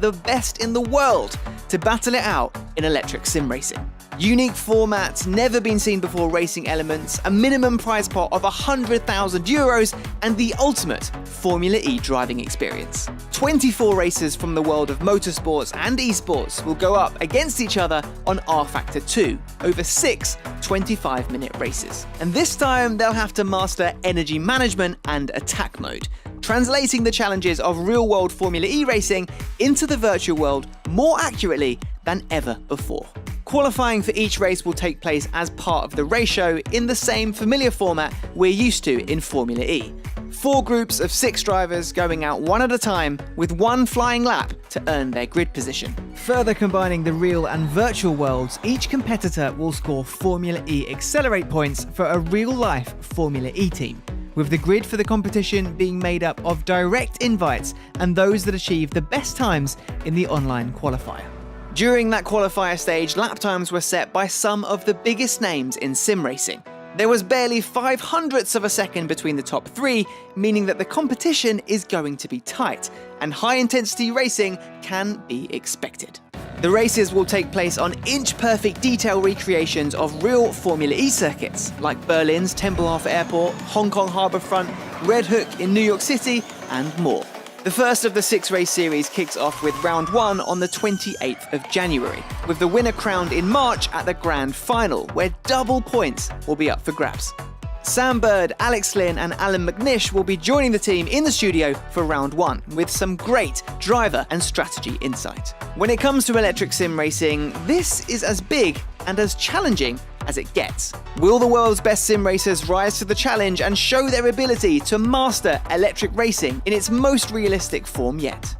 the best in the world to battle it out in electric sim racing. Unique formats, never been seen before racing elements, a minimum prize pot of €100,000, and the ultimate Formula E driving experience. 24 racers from the world of motorsports and esports will go up against each other on rFactor 2 over 6 25-minute races. And this time they'll have to master energy management and attack mode, translating the challenges of real-world Formula E racing into the virtual world more accurately than ever before. Qualifying for each race will take place as part of the race show in the same familiar format we're used to in Formula E. 4 groups of 6 drivers going out one at a time with one flying lap to earn their grid position. Further combining the real and virtual worlds, each competitor will score Formula E Accelerate points for a real-life Formula E team, with the grid for the competition being made up of direct invites and those that achieve the best times in the online qualifier. During that qualifier stage, lap times were set by some of the biggest names in sim racing. There was barely 0.05 of a second between the top 3, meaning that the competition is going to be tight, and high-intensity racing can be expected. The races will take place on inch-perfect detail recreations of real Formula E circuits, like Berlin's Tempelhof Airport, Hong Kong Harbourfront, Red Hook in New York City, and more. The first of the 6-race series kicks off with round 1 on the 28th of January, with the winner crowned in March at the grand final, where double points will be up for grabs. Sam Bird, Alex Lynn and Alan McNish will be joining the team in the studio for round 1, with some great driver and strategy insight. When it comes to electric sim racing, this is as big and as challenging as it gets. Will the world's best sim racers rise to the challenge and show their ability to master electric racing in its most realistic form yet?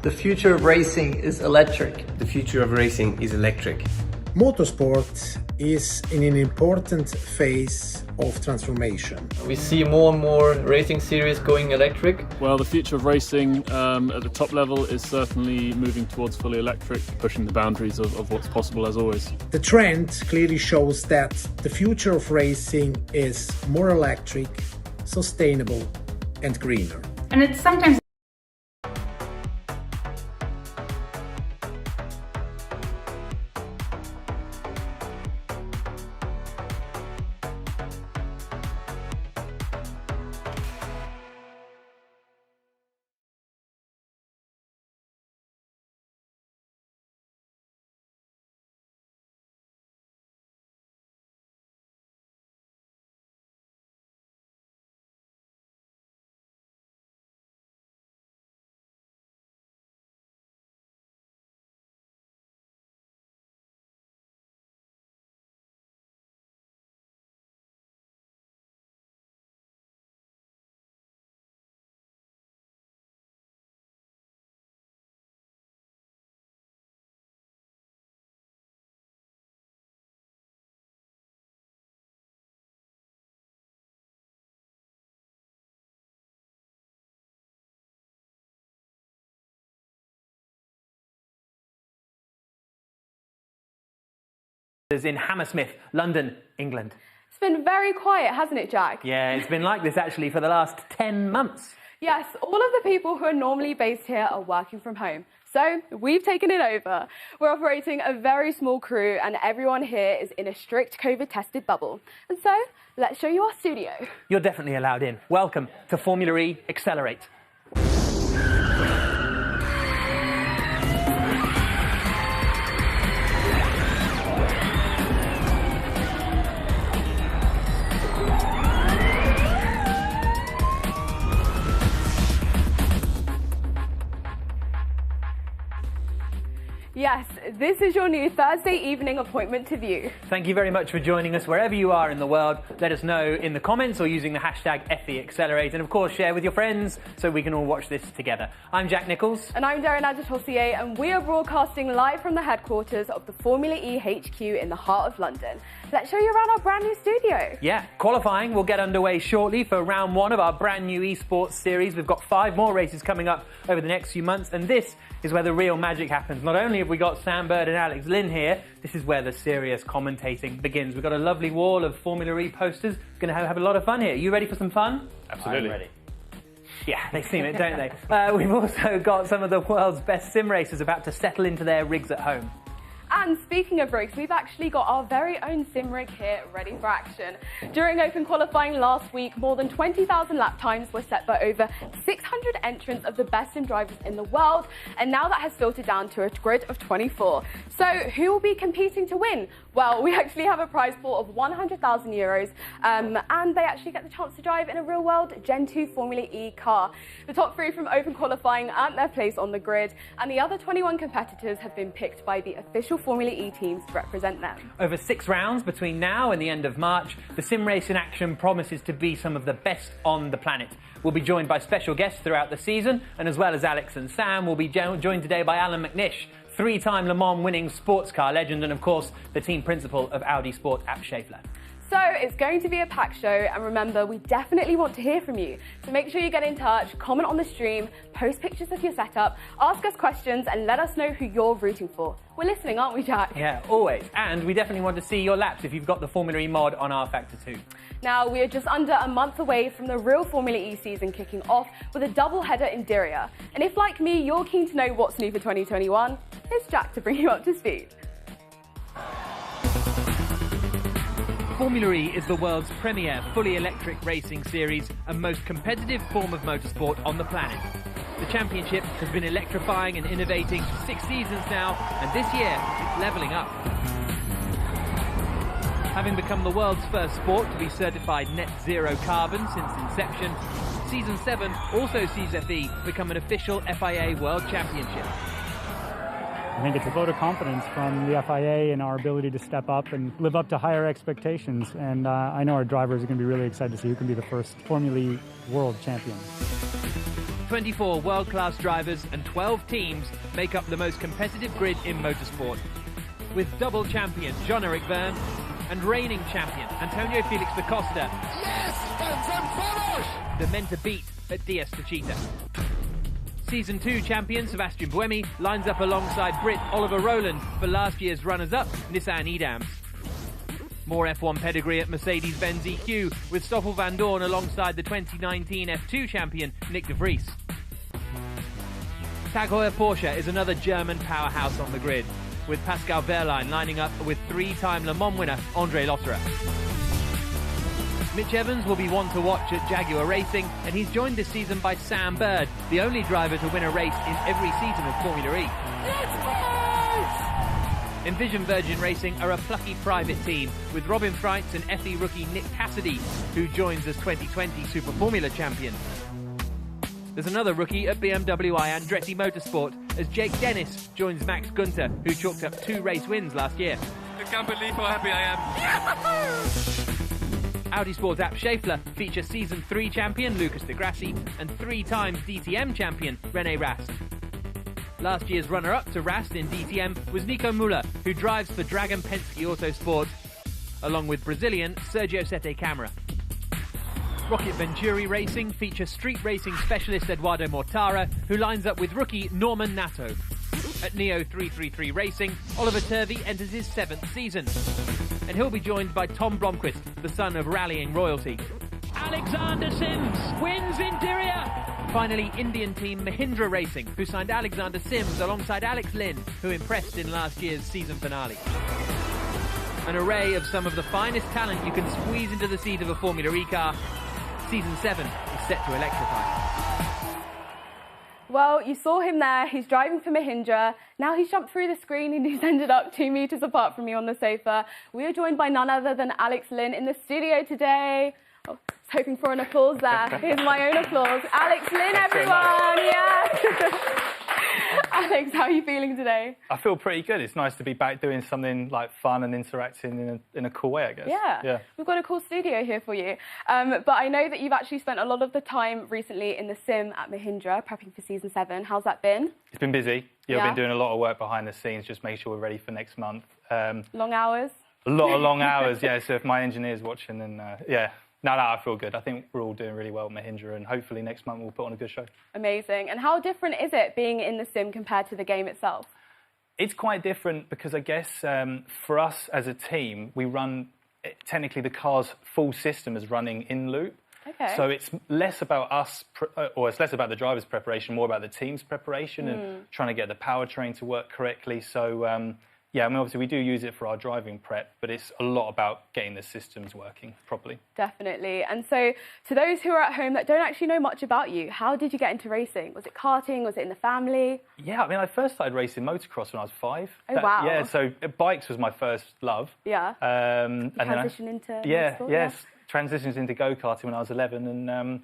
The future of racing is electric. The future of racing is electric. Motorsport is in an important phase of transformation. We see more and more racing series going electric. Well, the future of racing at the top level is certainly moving towards fully electric, pushing the boundaries of what's possible as always. The trend clearly shows that the future of racing is more electric, sustainable and greener. And it's sometimes in Hammersmith, London, England. It's been very quiet, hasn't it, Jack? Yeah, it's been like this actually for the last 10 months. Yes, all of the people who are normally based here are working from home. So we've taken it over. We're operating a very small crew and everyone here is in a strict COVID-tested bubble. And so let's show you our studio. You're definitely allowed in. Welcome to Formula E Accelerate. Yes, this is your new Thursday evening appointment to view. Thank you very much for joining us wherever you are in the world. Let us know in the comments or using the hashtag #FEAccelerate, and of course share with your friends so we can all watch this together. I'm Jack Nichols. And I'm Darren Adjetossier, and we are broadcasting live from the headquarters of the Formula E HQ in the heart of London. Let's show you around our brand new studio. Yeah, qualifying will get underway shortly for round 1 of our brand new esports series. We've got 5 more races coming up over the next few months, and this is where the real magic happens. Not only have We got Sam Bird and Alex Lynn here. This is where the serious commentating begins. We've got a lovely wall of Formula E posters. Going to have a lot of fun here. You ready for some fun? Absolutely. I'm ready. Yeah, they seem it, don't they? We've also got some of the world's best sim racers about to settle into their rigs at home. And speaking of rigs, we've actually got our very own sim rig here ready for action. During open qualifying last week, more than 20,000 lap times were set by over 600 entrants of the best sim drivers in the world, and now that has filtered down to a grid of 24. So who will be competing to win? Well, we actually have a prize pool of €100,000, and they actually get the chance to drive in a real-world Gen2 Formula E car. The top 3 from open qualifying earned their place on the grid, and the other 21 competitors have been picked by the official Formula E teams to represent them. Over 6 rounds between now and the end of March, the sim race in action promises to be some of the best on the planet. We'll be joined by special guests throughout the season, and as well as Alex and Sam, we'll be joined today by Alan McNish, 3-time Le Mans winning sports car legend, and of course, the team principal of Audi Sport App Schaeffler. So it's going to be a packed show, and remember, we definitely want to hear from you. So make sure you get in touch, comment on the stream, post pictures of your setup, ask us questions, and let us know who you're rooting for. We're listening, aren't we, Jack? Yeah, always. And we definitely want to see your laps if you've got the Formula E mod on rFactor 2. Now, we are just under a month away from the real Formula E season kicking off with a double header in Diriyah. And if, like me, you're keen to know what's new for 2021, here's Jack to bring you up to speed. Formula E is the world's premier fully electric racing series and most competitive form of motorsport on the planet. The championship has been electrifying and innovating for 6 seasons now, and this year it's levelling up. Having become the world's first sport to be certified net zero carbon since inception, Season 7 also sees FE become an official FIA World Championship. I think it's a vote of confidence from the FIA in our ability to step up and live up to higher expectations. And I know our drivers are going to be really excited to see who can be the first Formula E world champion. 24 world-class drivers and 12 teams make up the most competitive grid in motorsport, with double champion Jean-Eric Vergne and reigning champion Antonio Felix da Costa. Yes, the men to beat at Diaz de Cheetah. Season 2 champion Sebastian Buemi lines up alongside Brit Oliver Rowland for last year's runners-up Nissan Edams. More F1 pedigree at Mercedes-Benz EQ with Stoffel van Dorn alongside the 2019 F2 champion Nick de Vries. Tag Heuer Porsche is another German powerhouse on the grid, with Pascal Wehrlein lining up with 3-time Le Mans winner André Lotterer. Mitch Evans will be one to watch at Jaguar Racing, and he's joined this season by Sam Bird, the only driver to win a race in every season of Formula E. Envision Virgin Racing are a plucky private team, with Robin Freitz and FE rookie Nick Cassidy, who joins as 2020 Super Formula champion. There's another rookie at BMW Andretti Motorsport, as Jake Dennis joins Max Günther, who chalked up 2 race wins last year. I can't believe how happy I am. Audi Sport App Schaeffler features Season 3 champion Lucas de Grassi and 3-time DTM champion René Rast. Last year's runner-up to Rast in DTM was Nico Muller, who drives for Dragon Penske Autosport, along with Brazilian Sergio Sete Câmara. Rocket Venturi Racing features street racing specialist Eduardo Mortara, who lines up with rookie Norman Nato. At Neo 333 Racing, Oliver Turvey enters his 7th season, and he'll be joined by Tom Blomqvist, the son of rallying royalty. Alexander Sims wins in Diriyah! Finally, Indian team Mahindra Racing, who signed Alexander Sims alongside Alex Lynn, who impressed in last year's season finale. An array of some of the finest talent you can squeeze into the seat of a Formula E car. Season 7 is set to electrify. Well, you saw him there. He's driving for Mahindra. Now he's jumped through the screen and he's ended up 2 meters apart from me on the sofa. We are joined by none other than Alex Lynn in the studio today. Oh, I was hoping for an applause there. Here's my own applause. Alex Lynn, everyone! Yeah. Alex, how are you feeling today? I feel pretty good. It's nice to be back doing something like fun and interacting in a cool way, I guess. Yeah. We've got a cool studio here for you. But I know that you've actually spent a lot of the time recently in the sim at Mahindra, prepping for Season 7. How's that been? It's been busy. I've been doing a lot of work behind the scenes, just making sure we're ready for next month. Long hours? A lot of long hours, yeah. So if my engineer's watching, then yeah. No, I feel good. I think we're all doing really well at Mahindra, and hopefully next month we'll put on a good show. Amazing. And how different is it being in the sim compared to the game itself? It's quite different because I guess for us as a team, we run technically the car's full system is running in loop. Okay. So it's less about us, or it's less about the driver's preparation, more about the team's preparation and trying to get the powertrain to work correctly. So yeah, I mean, obviously we do use it for our driving prep, but it's a lot about getting the systems working properly. Definitely. And so to those who are at home that don't actually know much about you, how did you get into racing? Was it karting? Was it in the family? Yeah, I mean, I first started racing motocross when I was 5. Oh, wow. Yeah, so bikes was my first love. Yeah. And transition into motorsport, yeah. Transitions into go-karting when I was 11, and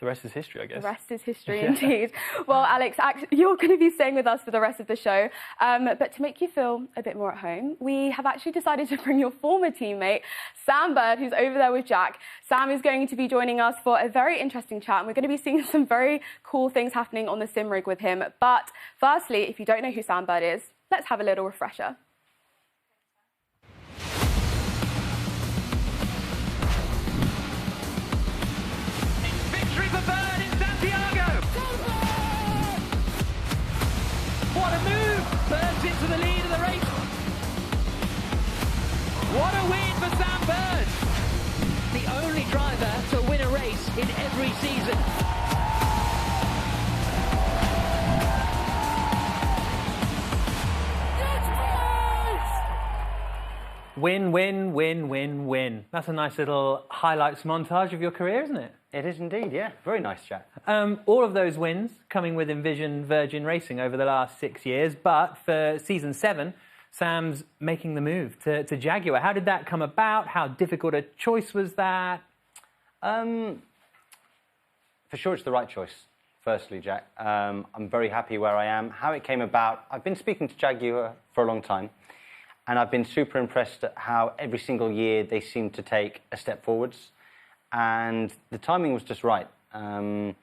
the rest is history, I guess. The rest is history indeed. Well, Alex, you're going to be staying with us for the rest of the show. But to make you feel a bit more at home, we have actually decided to bring your former teammate, Sam Bird, who's over there with Jack. Sam is going to be joining us for a very interesting chat, and we're going to be seeing some very cool things happening on the sim rig with him. But firstly, if you don't know who Sam Bird is, let's have a little refresher. What a move! Bird's into the lead of the race. What a win for Sam Bird! The only driver to win a race in every season. Win, win, win, win, win. That's a nice little highlights montage of your career, isn't it? It is indeed, yeah. Very nice, Jack. All of those wins coming with Envision Virgin Racing over the last 6 years, but for season 7, Sam's making the move to Jaguar. How did that come about? How difficult a choice was that? For sure, it's the right choice, firstly, Jack. I'm very happy where I am. How it came about, I've been speaking to Jaguar for a long time, and I've been super impressed at how every single year they seem to take a step forwards. And the timing was just right. You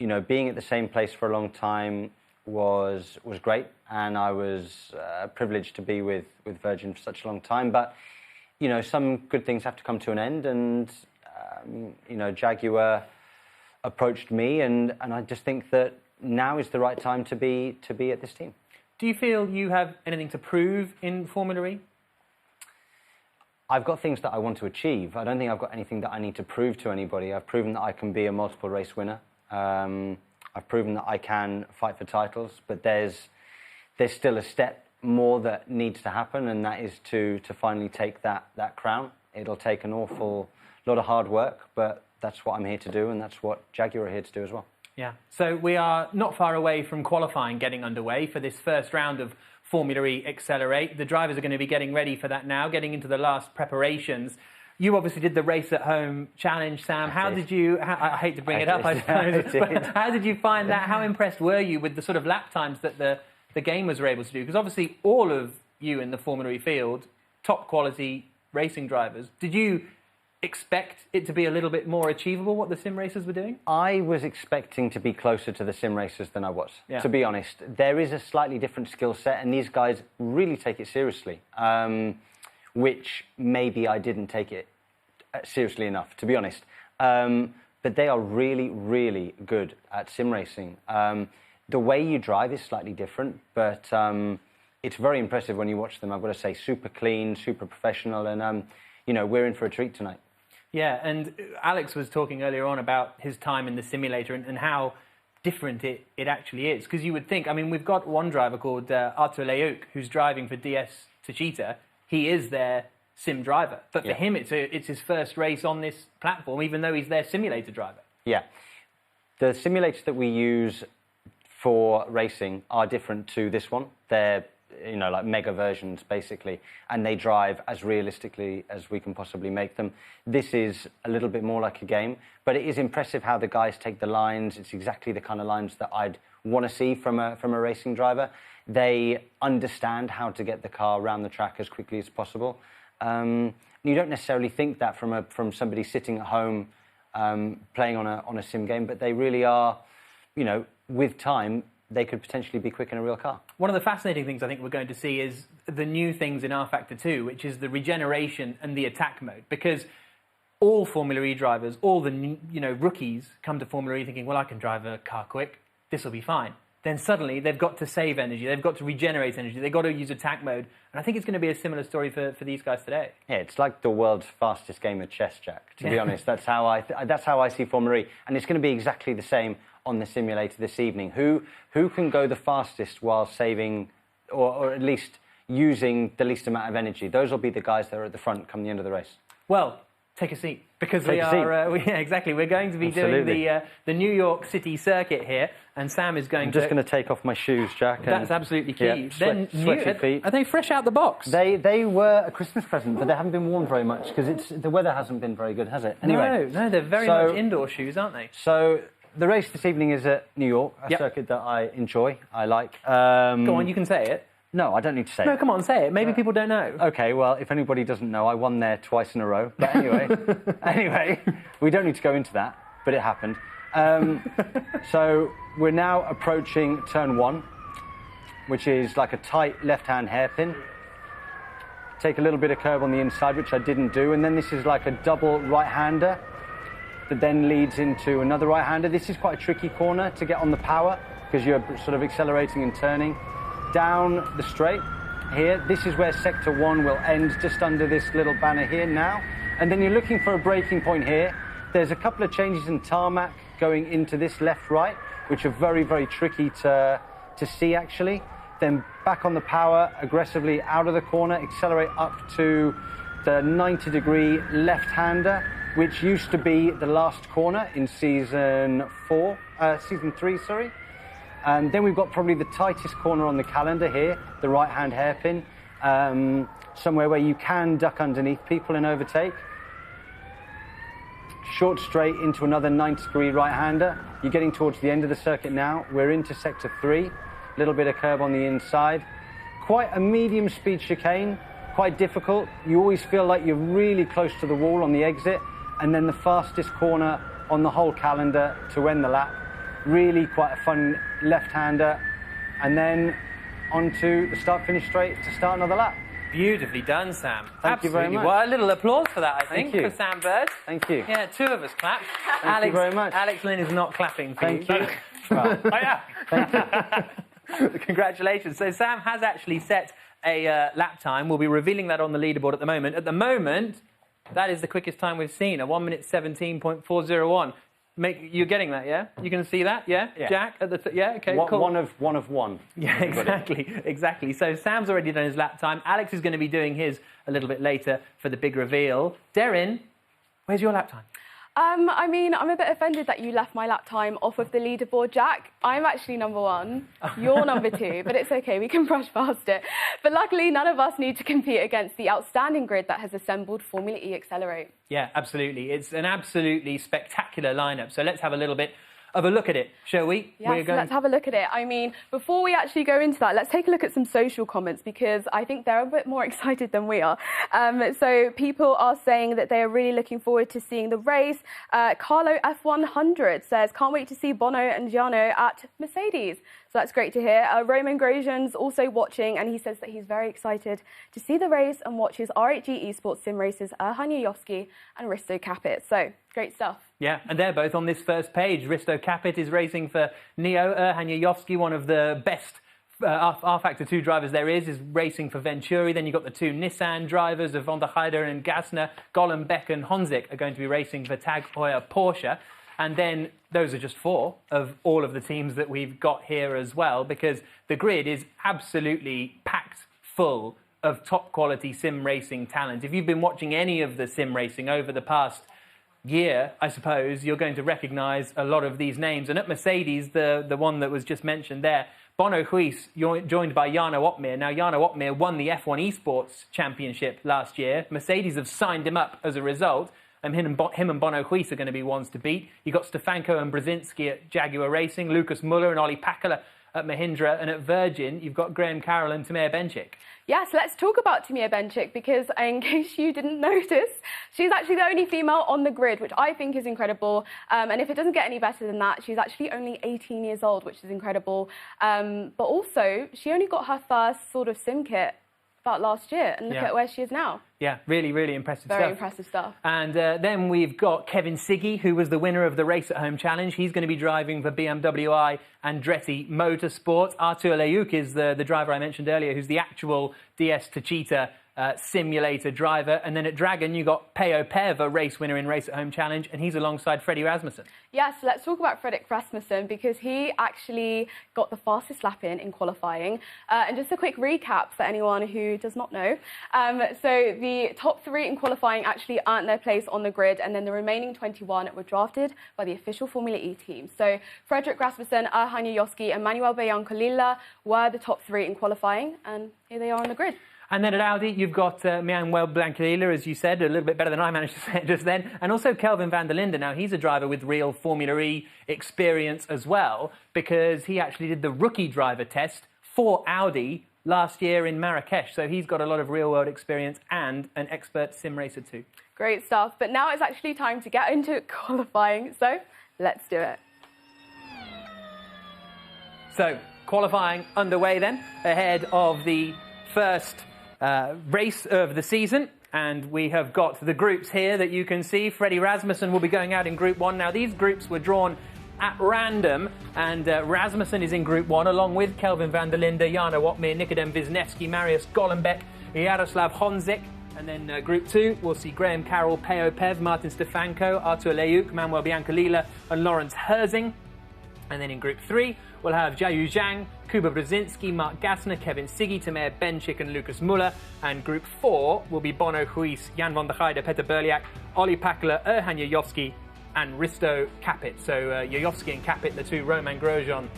know, being at the same place for a long time was great, and I was privileged to be with Virgin for such a long time. But you know, some good things have to come to an end, and you know, Jaguar approached me, and I just think that now is the right time to be at this team. Do you feel you have anything to prove in Formula E? I've got things that I want to achieve. I don't think I've got anything that I need to prove to anybody. I've proven that I can be a multiple race winner. I've proven that I can fight for titles, but there's still a step more that needs to happen, and that is to finally take that crown. It'll take an awful lot of hard work, but that's what I'm here to do, and that's what Jaguar are here to do as well. Yeah, so we are not far away from qualifying getting underway for this first round of Formula E Accelerate. The drivers are going to be getting ready for that now, getting into the last preparations. You obviously did the Race at Home challenge, Sam. How did you, I hate to bring it up, I suppose, but how did you find that? How impressed were you with the sort of lap times that the gamers were able to do? Because obviously all of you in the Formula E field, top quality racing drivers. Did you expect it to be a little bit more achievable, what the sim racers were doing? I was expecting to be closer to the sim racers than I was, to be honest. There is a slightly different skill set, and these guys really take it seriously, which maybe I didn't take it seriously enough, to be honest. But they are really, really good at sim racing. The way you drive is slightly different, but it's very impressive when you watch them. I've got to say, super clean, super professional, and you know, we're in for a treat tonight. Yeah, and Alex was talking earlier on about his time in the simulator and how different it actually is. Because you would think, I mean, we've got one driver called Artur Leuk, who's driving for DS Techeetah. He is their sim driver. But for him, it's his first race on this platform, even though he's their simulator driver. Yeah. The simulators that we use for racing are different to this one. They're, you know, like mega versions, basically, and they drive as realistically as we can possibly make them. This is a little bit more like a game, but it is impressive how the guys take the lines. It's exactly the kind of lines that I'd want to see from a racing driver. They understand how to get the car around the track as quickly as possible. You don't necessarily think that from somebody sitting at home playing on a sim game, but they really are, you know, with time, they could potentially be quick in a real car. One of the fascinating things I think we're going to see is the new things in rFactor 2, which is the regeneration and the attack mode. Because all Formula E drivers, all the rookies come to Formula E thinking, well, I can drive a car quick, this will be fine. then suddenly they've got to save energy, they've got to regenerate energy, they've got to use attack mode. And I think it's going to be a similar story for these guys today. Yeah, it's like the world's fastest game of chess, Jack, to be honest. That's how I see Formula E. And it's going to be exactly the same on the simulator this evening. Who can go the fastest while saving, or at least using the least amount of energy? Those will be the guys that are at the front come the end of the race. Well, take a seat, because Take a seat. yeah, exactly. We're going to be doing the New York City circuit here, and Sam is going I'm just going to take off my shoes, Jack. That's absolutely key. Yeah, sweaty feet. Are they fresh out the box? They were a Christmas present, but they haven't been worn very much because the weather hasn't been very good, has it? Anyway, No, they're very much indoor shoes, aren't they? So the race this evening is at New York, a circuit that I enjoy, I like. Go on, you can say it. No, I don't need to say it. No, come on, say it. Maybe people don't know. Okay, well, if anybody doesn't know, I won there twice in a row. But anyway, we don't need to go into that, but it happened. So we're now approaching turn 1, which is like a tight left-hand hairpin. Take a little bit of curve on the inside, which I didn't do, and then this is like a double right-hander that then leads into another right-hander. This is quite a tricky corner to get on the power because you're sort of accelerating and turning. Down the straight here, this is where sector 1 will end, just under this little banner here now. And then you're looking for a braking point here. There's a couple of changes in tarmac going into this left-right, which are very, very tricky to see actually. Then back on the power, aggressively out of the corner, accelerate up to the 90-degree left-hander, which used to be the last corner in season 3, sorry. And then we've got probably the tightest corner on the calendar here, the right-hand hairpin, somewhere where you can duck underneath people and overtake. Short straight into another 90-degree right-hander. You're getting towards the end of the circuit now. We're into sector 3, a little bit of curve on the inside. Quite a medium speed chicane, quite difficult. You always feel like you're really close to the wall on the exit, and then the fastest corner on the whole calendar to end the lap. Really quite a fun left-hander, and then onto the start-finish straight to start another lap. Beautifully done, Sam. Thank you very much. Well, a little applause for that, I think, Thank you. for Sam Bird. Thank you. Yeah, 2 of us clapped. Thank you very much. Alex Lynn is not clapping for Thank you. you. Well, Oh, yeah. thank you. Congratulations. So Sam has actually set a lap time. We'll be revealing that on the leaderboard at the moment. At the moment, that is the quickest time we've seen, a 1 minute 17.401. You're getting that, yeah? You can see that, yeah? Yeah. Jack, at the yeah, okay, cool. One of one. Yeah, exactly. So Sam's already done his lap time. Alex is going to be doing his a little bit later for the big reveal. Darren, where's your lap time? I mean, I'm a bit offended that you left my lap time off of the leaderboard, Jack. I'm actually number 1. You're number 2, but it's okay. We can brush past it. But luckily, none of us need to compete against the outstanding grid that has assembled Formula E Accelerate. Yeah, absolutely. It's an absolutely spectacular lineup. So let's have a little bit of a look at it, shall we? Yes, let's have a look at it. I mean, before we actually go into that, let's take a look at some social comments because I think they're a bit more excited than we are. So people are saying that they are really looking forward to seeing the race. Carlo F100 says, can't wait to see Bono and Giano at Mercedes. So that's great to hear. Roman Grosjean's also watching, and he says that he's very excited to see the race and watch his RHG esports sim races, Erhan Yovski and Risto Capit. So, great stuff. Yeah, and they're both on this first page. Risto Capit is racing for Neo. Erhan Yovski, one of the best rFactor 2 drivers there is racing for Venturi. Then you've got the 2 Nissan drivers of Van der Heijden and Gassner. Gollum, Beck and Honzik are going to be racing for Tag Heuer Porsche. And then those are just 4 of all of the teams that we've got here as well, because the grid is absolutely packed full of top quality sim racing talent. If you've been watching any of the sim racing over the past year, I suppose, you're going to recognise a lot of these names. And at Mercedes, the one that was just mentioned there, Bono Huis, joined by Jarno Opmeer. Now, Jarno Opmeer won the F1 Esports Championship last year. Mercedes have signed him up as a result. Him and Bono Huis are going to be ones to beat. You've got Stefanko and Brzezinski at Jaguar Racing, Lucas Muller and Olli Pakala at Mahindra, and at Virgin, you've got Graham Carroll and Tamir Benchik. Yes, let's talk about Tamir Benchik because, in case you didn't notice, she's actually the only female on the grid, which I think is incredible. And if it doesn't get any better than that, she's actually only 18 years old, which is incredible. But also, she only got her first sort of sim kit about last year, and look at where she is now. Yeah, really, really impressive stuff. Very impressive stuff. And then we've got Kevin Siggy, who was the winner of the Race at Home Challenge. He's going to be driving for BMW I Andretti Motorsports. Artur Leuk is the driver I mentioned earlier, who's the actual DS Techeetah simulator driver. And then at Dragon, you got Pave, a race winner in Race at Home Challenge, and he's alongside Freddie Rasmussen. Yes, let's talk about Freddie Rasmussen, because he actually got the fastest lap in qualifying. And just a quick recap for anyone who does not know. So the top 3 in qualifying actually earned their place on the grid, and then the remaining 21 were drafted by the official Formula E team. So Freddie Rasmussen, Erhan Yayovski and Manuel Biancalilla were the top 3 in qualifying, and here they are on the grid. And then at Audi, you've got Manuel Biancalilla, as you said, a little bit better than I managed to say it just then, and also Kelvin van der Linde. Now, he's a driver with real Formula E experience as well, because he actually did the rookie driver test for Audi last year in Marrakesh. So he's got a lot of real-world experience and an expert sim racer too. Great stuff. But now it's actually time to get into qualifying, so let's do it. So, qualifying underway then, ahead of the first race of the season, and we have got the groups here that you can see. Freddie Rasmussen will be going out in Group 1. Now, these groups were drawn at random, and Rasmussen is in Group 1, along with Kelvin van der Linde, Jarno Opmeer, Nikodem Wisniewski, Marius Golombek, Jaroslav Honzik. And then Group 2, we'll see Graham Carroll, Peo Pev, Martin Stefanko, Artur Leuk, Manuel Biancalilla, and Lawrence Herzing. And then in Group 3, we'll have Jiayu Zhang, Kuba Brzezinski, Mark Gassner, Kevin Siggy, Tamer Benchik and Lucas Muller. And Group 4 will be Bono Huis, Jan van der Heijden, Peter Berliak, Olli Pakela, Erhan Yayovski and Risto Capit. So Yayovski and Capit, the 2 Romain Grosjean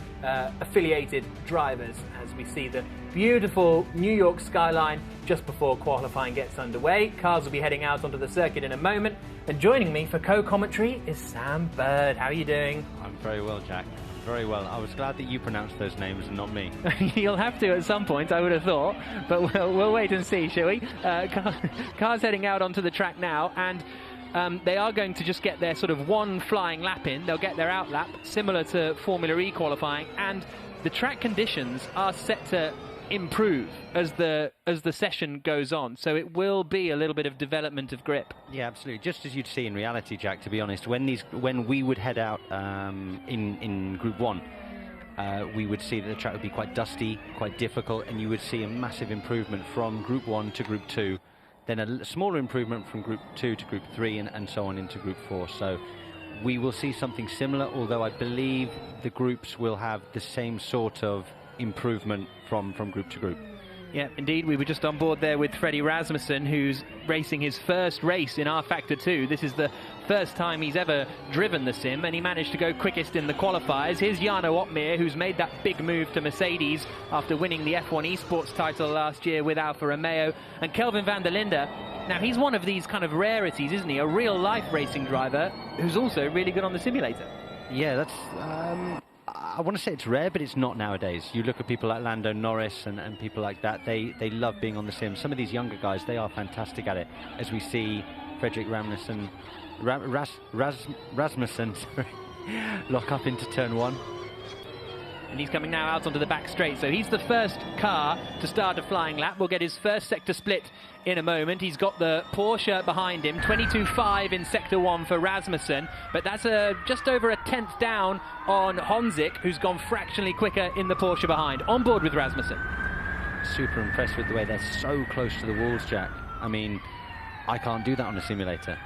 affiliated drivers, as we see the beautiful New York skyline just before qualifying gets underway. Cars will be heading out onto the circuit in a moment. And joining me for co-commentary is Sam Bird. How are you doing? I'm very well, Jack. Very well. I was glad that you pronounced those names and not me. You'll have to at some point, I would have thought. But we'll wait and see, shall we? Cars heading out onto the track now, and they are going to just get their sort of one flying lap in. They'll get their out lap, similar to Formula E qualifying, and the track conditions are set to improve as the session goes on, so it will be a little bit of development of grip. Yeah, absolutely. Just as you'd see in reality, Jack, to be honest, when we would head out in Group 1, we would see that the track would be quite dusty, quite difficult, and you would see a massive improvement from Group 1 to Group 2, then a smaller improvement from Group 2 to Group 3, and so on into Group 4. So we will see something similar, although I believe the groups will have the same sort of improvement from group to group. Yeah, indeed. We were just on board there with Freddie Rasmussen, who's racing his first race in rFactor 2. This is the first time he's ever driven the sim, and he managed to go quickest in the qualifiers. Here's Jarno Opmeer, who's made that big move to Mercedes after winning the F1 esports title last year with Alfa Romeo. And Kelvin van der Linde, now he's one of these kind of rarities, isn't he? A real-life racing driver who's also really good on the simulator. Yeah, that's... I want to say it's rare, but it's not nowadays. You look at people like Lando Norris and people like that, they love being on the sim. Some of these younger guys, they are fantastic at it. As we see Freddie Rasmussen, Rasmussen lock up into turn 1. And he's coming now out onto the back straight. So he's the first car to start a flying lap. We'll get his first sector split in a moment. He's got the Porsche behind him. 22.5 in Sector 1 for Rasmussen. But that's just over a tenth down on Honzik, who's gone fractionally quicker in the Porsche behind. On board with Rasmussen. Super impressed with the way they're so close to the walls, Jack. I mean, I can't do that on a simulator.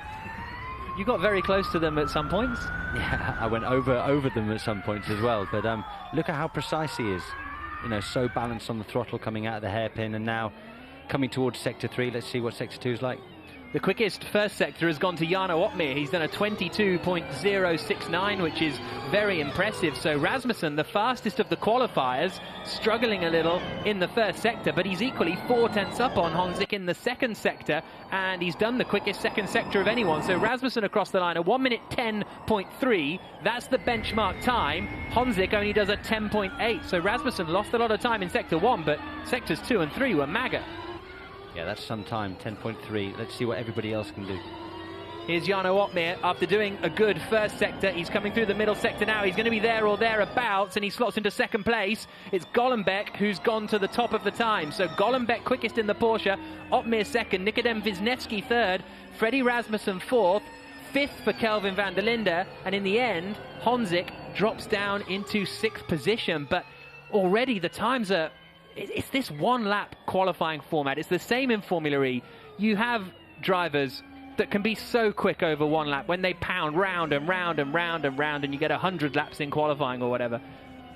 You got very close to them at some points. Yeah, I went over them at some points as well. But look at how precise he is. You know, so balanced on the throttle coming out of the hairpin, and now coming towards Sector 3. Let's see what Sector 2 is like. The quickest first sector has gone to Jarno Opmeer. He's done a 22.069, which is very impressive. So Rasmussen, the fastest of the qualifiers, struggling a little in the first sector, but he's equally 4 tenths up on Honzik in the second sector, and he's done the quickest second sector of anyone. So Rasmussen across the line, a 1 minute 10.3. That's the benchmark time. Honzik only does a 10.8. So Rasmussen lost a lot of time in Sector 1, but Sectors 2 and 3 were MAGA. Yeah, that's some time, 10.3. Let's see what everybody else can do. Here's Jarno Opmeer after doing a good first sector. He's coming through the middle sector now. He's going to be there or thereabouts, and he slots into second place. It's Golombek who's gone to the top of the time. So Golombek quickest in the Porsche, Opmeer second, Nikodem Wisniewski third, Freddie Rasmussen fourth, fifth for Kelvin van der Linde, and in the end, Honzik drops down into sixth position. But already the times are... It's this one-lap qualifying format. It's the same in Formula E. You have drivers that can be so quick over one lap when they pound round and round and round and round, and you get 100 laps in qualifying or whatever.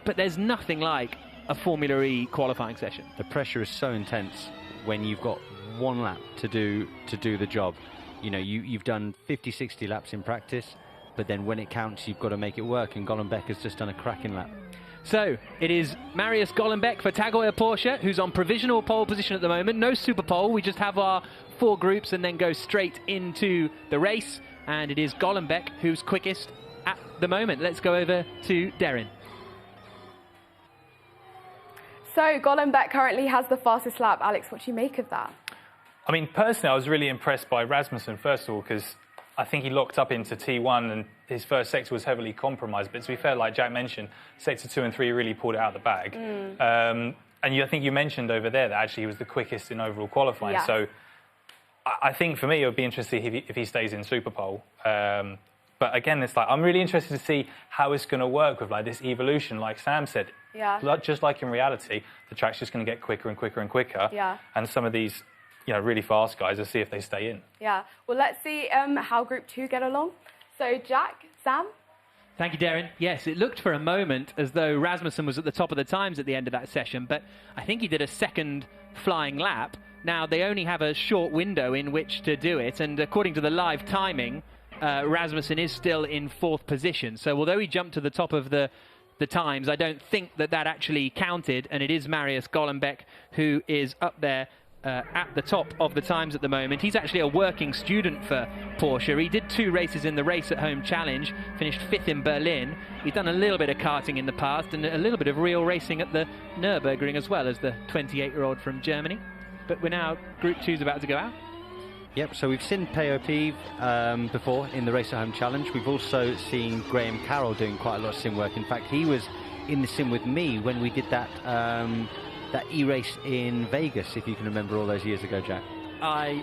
But there's nothing like a Formula E qualifying session. The pressure is so intense when you've got one lap to do the job. You know, you've done 50, 60 laps in practice, but then when it counts, you've got to make it work, and Golombek has just done a cracking lap. So it is Marius Golombek for Tag Heuer Porsche, who's on provisional pole position at the moment. No super pole. We just have our 4 groups and then go straight into the race. And it is Golombek who's quickest at the moment. Let's go over to Darren. So Golombek currently has the fastest lap. Alex, what do you make of that? I mean, personally, I was really impressed by Rasmussen, first of all, because I think he locked up into T1 and his first sector was heavily compromised. But to be fair, like Jack mentioned, sector 2 and 3 really pulled it out of the bag. And I think you mentioned over there that actually he was the quickest in overall qualifying. Yeah. So I think for me, it would be interesting if he stays in Superpole. But again, it's like, I'm really interested to see how it's going to work with like this evolution, like Sam said. Yeah. Just like in reality, the track's just going to get quicker and quicker and quicker. Yeah. And some of these, really fast guys, let's see if they stay in. Yeah. Well, let's see how Group 2 get along. So, Jack, Sam? Thank you, Darren. Yes, it looked for a moment as though Rasmussen was at the top of the times at the end of that session, but I think he did a second flying lap. Now, they only have a short window in which to do it, and according to the live timing, Rasmussen is still in 4th position. So although he jumped to the top of the times, I don't think that actually counted, and it is Marius Golombek who is up there at the top of the times at the moment. He's actually a working student for Porsche. He did 2 races in the Race at Home Challenge, finished 5th in Berlin. He's done a little bit of karting in the past and a little bit of real racing at the Nürburgring as well, as the 28-year-old from Germany. But we're now, Group 2's about to go out. Yep, so we've seen pave before in the Race at Home Challenge. We've also seen Graham Carroll doing quite a lot of sim work. In fact, he was in the sim with me when we did that E-race in Vegas, if you can remember all those years ago, Jack. I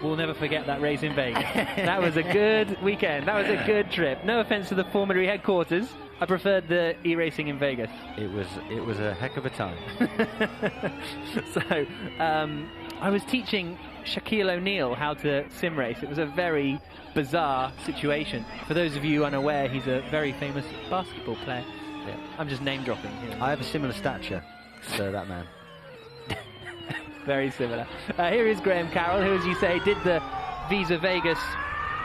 will never forget that race in Vegas. That was a good weekend. That was a good trip. No offence to the Formula E headquarters. I preferred the e-racing in Vegas. It was a heck of a time. So, I was teaching Shaquille O'Neal how to sim race. It was a very bizarre situation. For those of you unaware, he's a very famous basketball player. Yeah. I'm just name dropping here. I have a similar stature to that man. Very similar. Here is Graham Carroll, who, as you say, did the Visa Vegas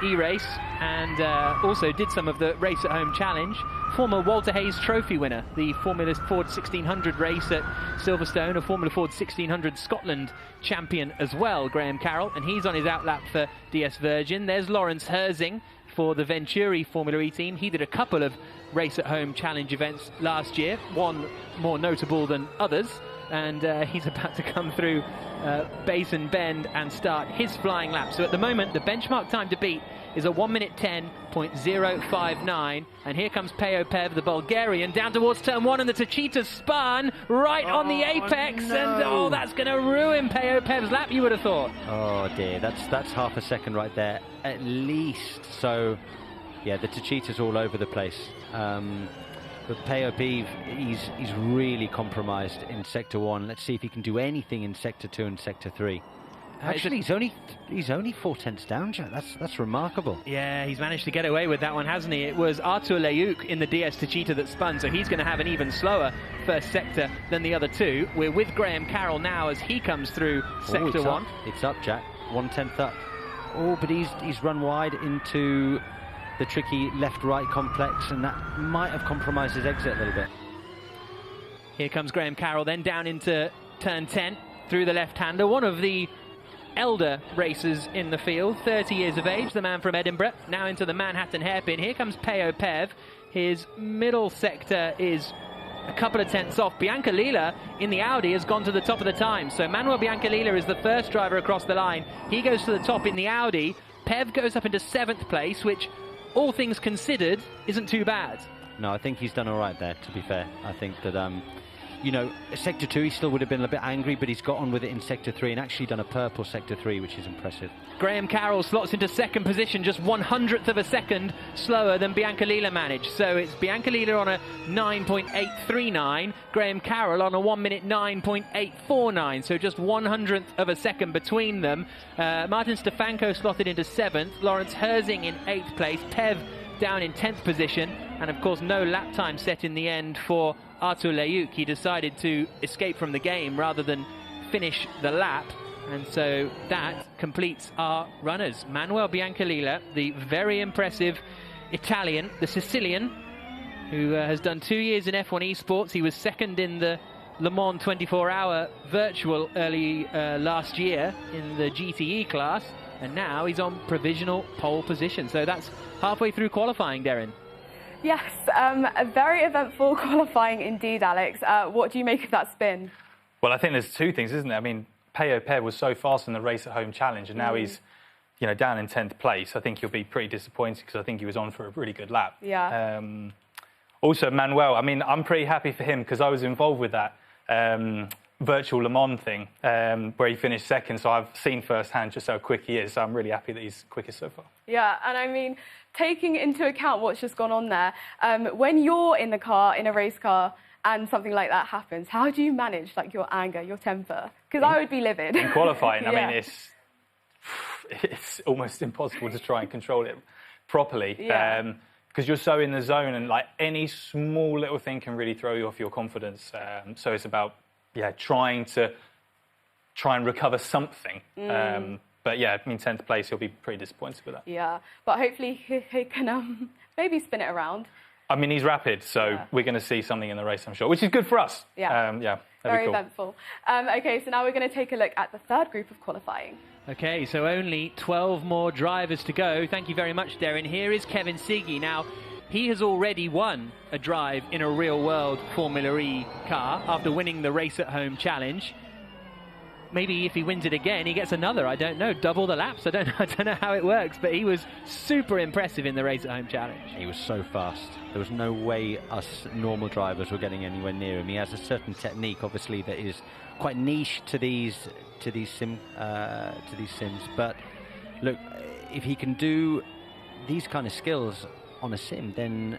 e-race and also did some of the Race at Home Challenge. Former Walter Hayes Trophy winner, the Formula Ford 1600 race at Silverstone, a Formula Ford 1600 Scotland champion as well, Graham Carroll, and he's on his outlap for DS Virgin. There's Lawrence Herzing for the Venturi Formula E team. He did a couple of Race at Home Challenge events last year, one more notable than others, and he's about to come through Basin Bend and start his flying lap. So at the moment, the benchmark time to beat is a 1:10.059, and here comes Peo Pev, the Bulgarian, down towards turn 1, and the Techeetah spun right on the apex, and that's going to ruin Peo Pev's lap, you would have thought. Oh dear, that's half a second right there, at least. So, yeah, the Techeetah's all over the place. But Peo Pev, he's really compromised in Sector 1. Let's see if he can do anything in Sector 2 and Sector 3. Actually, he's only 4/10 down, Jack. That's remarkable. Yeah, he's managed to get away with that one, hasn't he? It was Artur Leuk in the DS Techeetah that spun, so he's going to have an even slower first sector than the other two. We're with Graham Carroll now as he comes through Sector 1. It's up, Jack. 1/10 up. Oh, but he's run wide into the tricky left-right complex, and that might have compromised his exit a little bit. Here comes Graham Carroll, then down into turn 10 through the left-hander. One of the elder racers in the field, 30 years of age, the man from Edinburgh, now into the Manhattan hairpin. Here comes Peo Pev. His middle sector is a couple of tenths off. Biancalila in the Audi has gone to the top of the time. So Manuel Biancalila is the first driver across the line. He goes to the top in the Audi. Pev goes up into 7th place, which, all things considered, isn't too bad. No, I think he's done all right there, to be fair. I think that, you know, Sector 2, he still would have been a bit angry, but he's got on with it in Sector 3 and actually done a purple Sector 3, which is impressive. Graham Carroll slots into 2nd position, just 1/100th of a second slower than Biancalila managed. So it's Biancalila on a 9.839, Graham Carroll on a 1 minute 9.849. So just 1/100th of a second between them. Martin Stefanko slotted into 7th, Lawrence Herzing in 8th place, Pev down in 10th position, and of course no lap time set in the end for Artur Leyuk. He decided to escape from the game rather than finish the lap, and so that completes our runners. Manuel Biancalila, the very impressive Italian, the Sicilian, who has done 2 years in F1 esports. He was 2nd in the Le Mans 24-hour virtual early last year in the GTE class, and now he's on provisional pole position. So that's halfway through qualifying, Darren. Yes, a very eventful qualifying indeed, Alex. What do you make of that spin? Well, I think there's two things, isn't there? I mean, Pev was so fast in the race at home challenge, and now he's, you know, down in 10th place. I think he'll be pretty disappointed because I think he was on for a really good lap. Yeah. Also, Manuel, I mean, I'm pretty happy for him because I was involved with that virtual Le Mans thing where he finished 2nd, so I've seen firsthand just how quick he is. So I'm really happy that he's quickest so far. Yeah, and I mean, taking into account what's just gone on there, when you're in the car, in a race car, and something like that happens, how do you manage like your anger, your temper? Because I would be livid. In qualifying, Yeah. I mean, it's almost impossible to try and control it properly. Yeah. Because you're so in the zone, and like any small little thing can really throw you off your confidence. So it's about trying and recover something. But yeah, I mean, 10th place, he'll be pretty disappointed with that. Yeah, but hopefully he can maybe spin it around. I mean, he's rapid, so we're going to see something in the race, I'm sure, which is good for us. Yeah, very cool. eventful. Okay, so now we're going to take a look at the 3rd group of qualifying. Okay, so only 12 more drivers to go. Thank you very much, Darren. Here is Kevin Siggy. Now, he has already won a drive in a real-world Formula E car after winning the Race at Home challenge. Maybe if he wins it again, he gets another. I don't know. Double the laps. I don't know how it works, but he was super impressive in the Race at Home challenge. He was so fast. There was no way us normal drivers were getting anywhere near him. He has a certain technique, obviously, that is quite niche to these sims. But look, if he can do these kind of skills on a sim, then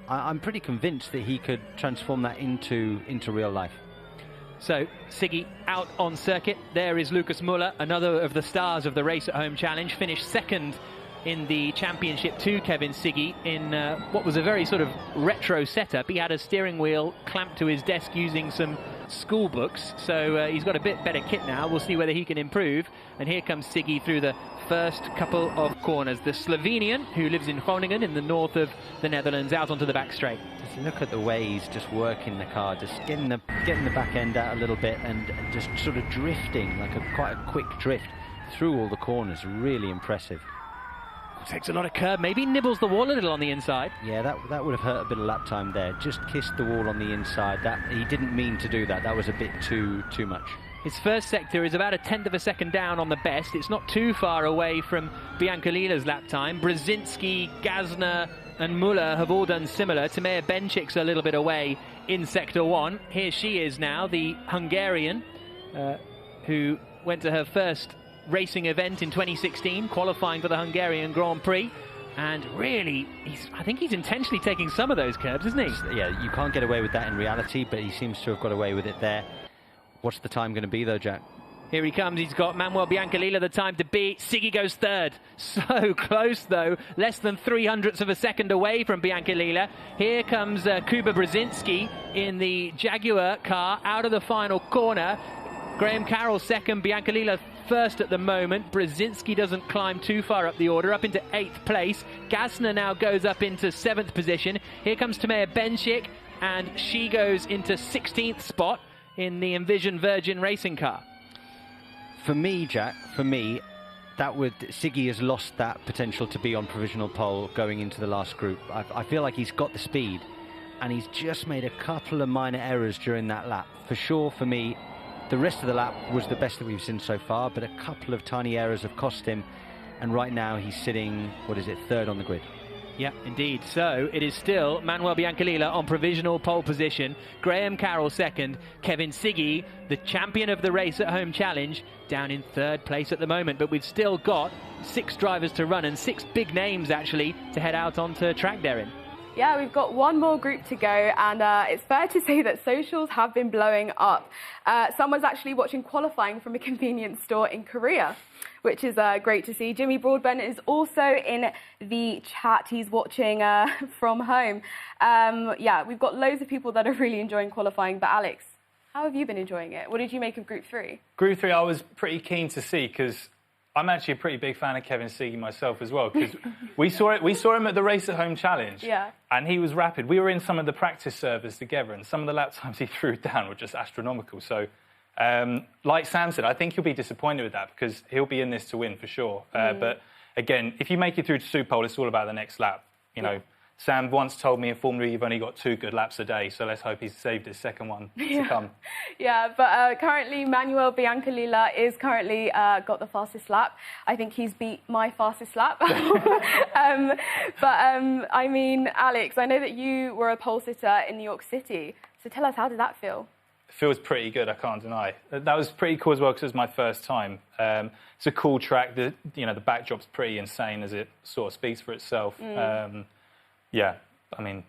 I'm pretty convinced that he could transform that into real life. So, Siggy out on circuit. There is Lucas Muller, another of the stars of the Race at Home challenge, finished 2nd in the championship to Kevin Siggy in what was a very sort of retro setup. He had a steering wheel clamped to his desk using some school books, so he's got a bit better kit now. We'll see whether he can improve. And here comes Siggy through the first couple of corners. The Slovenian, who lives in Groningen in the north of the Netherlands, out onto the back straight. Just look at the way he's just working the car, just getting the back end out a little bit and just sort of drifting, like quite a quick drift through all the corners. Really impressive. Takes a lot of curb, maybe nibbles the wall a little on the inside. Yeah, that would have hurt a bit of lap time there. Just kissed the wall on the inside. That he didn't mean to do that. That was a bit too much. His first sector is about a 1/10 of a second down on the best. It's not too far away from Biancalila's lap time. Brzezinski, Gazner and Muller have all done similar. Timea Benchik's a little bit away in sector 1. Here she is now, the Hungarian, who went to her first racing event in 2016, qualifying for the Hungarian Grand Prix. And really, I think he's intentionally taking some of those curbs, isn't he? Yeah, you can't get away with that in reality, but he seems to have got away with it there. What's the time going to be, though, Jack? Here he comes. He's got Manuel Biancalila the time to beat. Siggy goes 3rd. So close, though. Less than 300ths of a second away from Biancalila. Here comes Kuba Brzezinski in the Jaguar car out of the final corner. Graham Carroll 2nd, Biancalila 1st at the moment. Brzezinski doesn't climb too far up the order, up into 8th place. Gazner now goes up into 7th position. Here comes Timea Benchik, and she goes into 16th spot in the Envision Virgin racing car. For me, Jack, Siggy has lost that potential to be on provisional pole going into the last group. I feel like he's got the speed, and he's just made a couple of minor errors during that lap. For sure, for me, the rest of the lap was the best that we've seen so far, but a couple of tiny errors have cost him. and right now he's sitting, what is it, third on the grid. Yeah, indeed. So it is still Manuel Biancalila on provisional pole position, Graham Carroll second, Kevin Siggy, the champion of the Race at Home Challenge, down in third place at the moment. But we've still got 6 drivers to run and 6 big names actually to head out onto track, Darren. Yeah, we've got one more group to go, and it's fair to say that socials have been blowing up. Someone's actually watching qualifying from a convenience store in Korea, which is great to see. Jimmy Broadbent is also in the chat. He's watching from home. Yeah, we've got loads of people that are really enjoying qualifying. But Alex, how have you been enjoying it? What did you make of Group 3? Group 3 I was pretty keen to see, because I'm actually a pretty big fan of Kevin Siggy myself as well, because we saw him at the Race at Home Challenge, yeah, and he was rapid. We were in some of the practice servers together, and some of the lap times he threw down were just astronomical. So, like Sam said, I think he'll be disappointed with that, because he'll be in this to win for sure. But again, if you make it through to Super Bowl, it's all about the next lap. You know, Sam once told me in Formula E you've only got 2 good laps a day, so let's hope he's saved his second one to come. Yeah, but currently Manuel Biancalila is currently got the fastest lap. I think he's beat my fastest lap. I mean, Alex, I know that you were a pole sitter in New York City, so tell us, how did that feel? It feels pretty good, I can't deny. That was pretty cool as well, because it was my first time. It's a cool track. The backdrop's pretty insane, as it sort of speaks for itself. Yeah, I mean,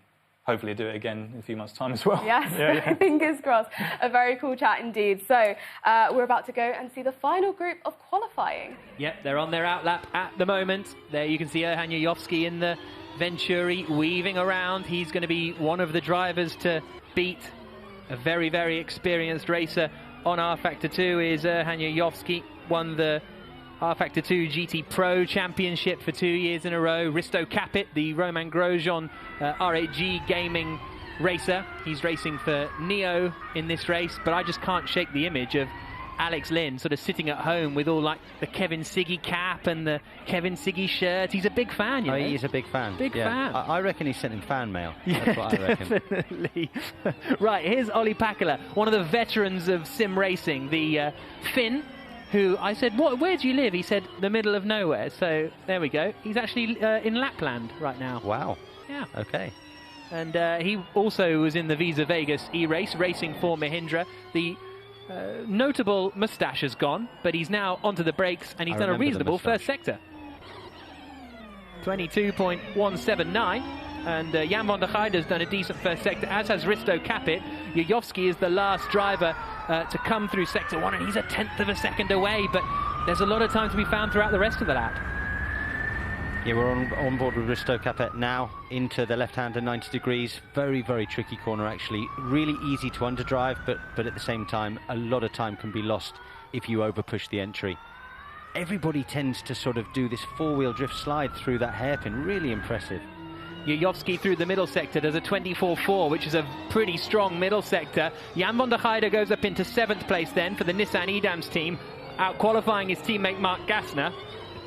hopefully do it again in a few months' time as well. Yes, fingers crossed. A very cool chat indeed. So we're about to go and see the final group of qualifying. Yep, they're on their outlap at the moment. There you can see Erhan Yayovski in the Venturi weaving around. He's going to be one of the drivers to beat. A very, very experienced racer on rFactor 2 is Erhan Yayovski. Won the rFactor 2 GT Pro Championship for 2 years in a row. Risto Capit, the Romain Grosjean R8G gaming racer. He's racing for Neo in this race, but I just can't shake the image of Alex Lynn sort of sitting at home with all like the Kevin Siggy cap and the Kevin Siggy shirt. He's a big fan, you know. He's a big fan. Big fan. I reckon he's sending fan mail. Yeah, that's what I reckon. Definitely. Right, here's Olli Pakala, one of the veterans of sim racing, the Finn, who I said, where do you live? He said, the middle of nowhere. So there we go. He's actually in Lapland right now. Wow. Yeah. Okay. And he also was in the Visa Vegas E-Race, racing for Mahindra. The notable moustache has gone, but he's now onto the brakes, and he's done a reasonable first sector. 22.179. And Jan van der Gijden's done a decent first sector, as has Risto Capit. Yayovski is the last driver to come through sector 1, and he's a 1/10 of a second away, but there's a lot of time to be found throughout the rest of the lap. Yeah, we're on board with Risto Capet now, into the left-hander 90 degrees. Very, very tricky corner, actually. Really easy to underdrive, but at the same time, a lot of time can be lost if you over-push the entry. Everybody tends to sort of do this four-wheel drift slide through that hairpin. Really impressive. Yayovski through the middle sector does a 24.4, which is a pretty strong middle sector. Jan van der Gijden goes up into 7th place then for the Nissan Edams team, out-qualifying his teammate Mark Gassner.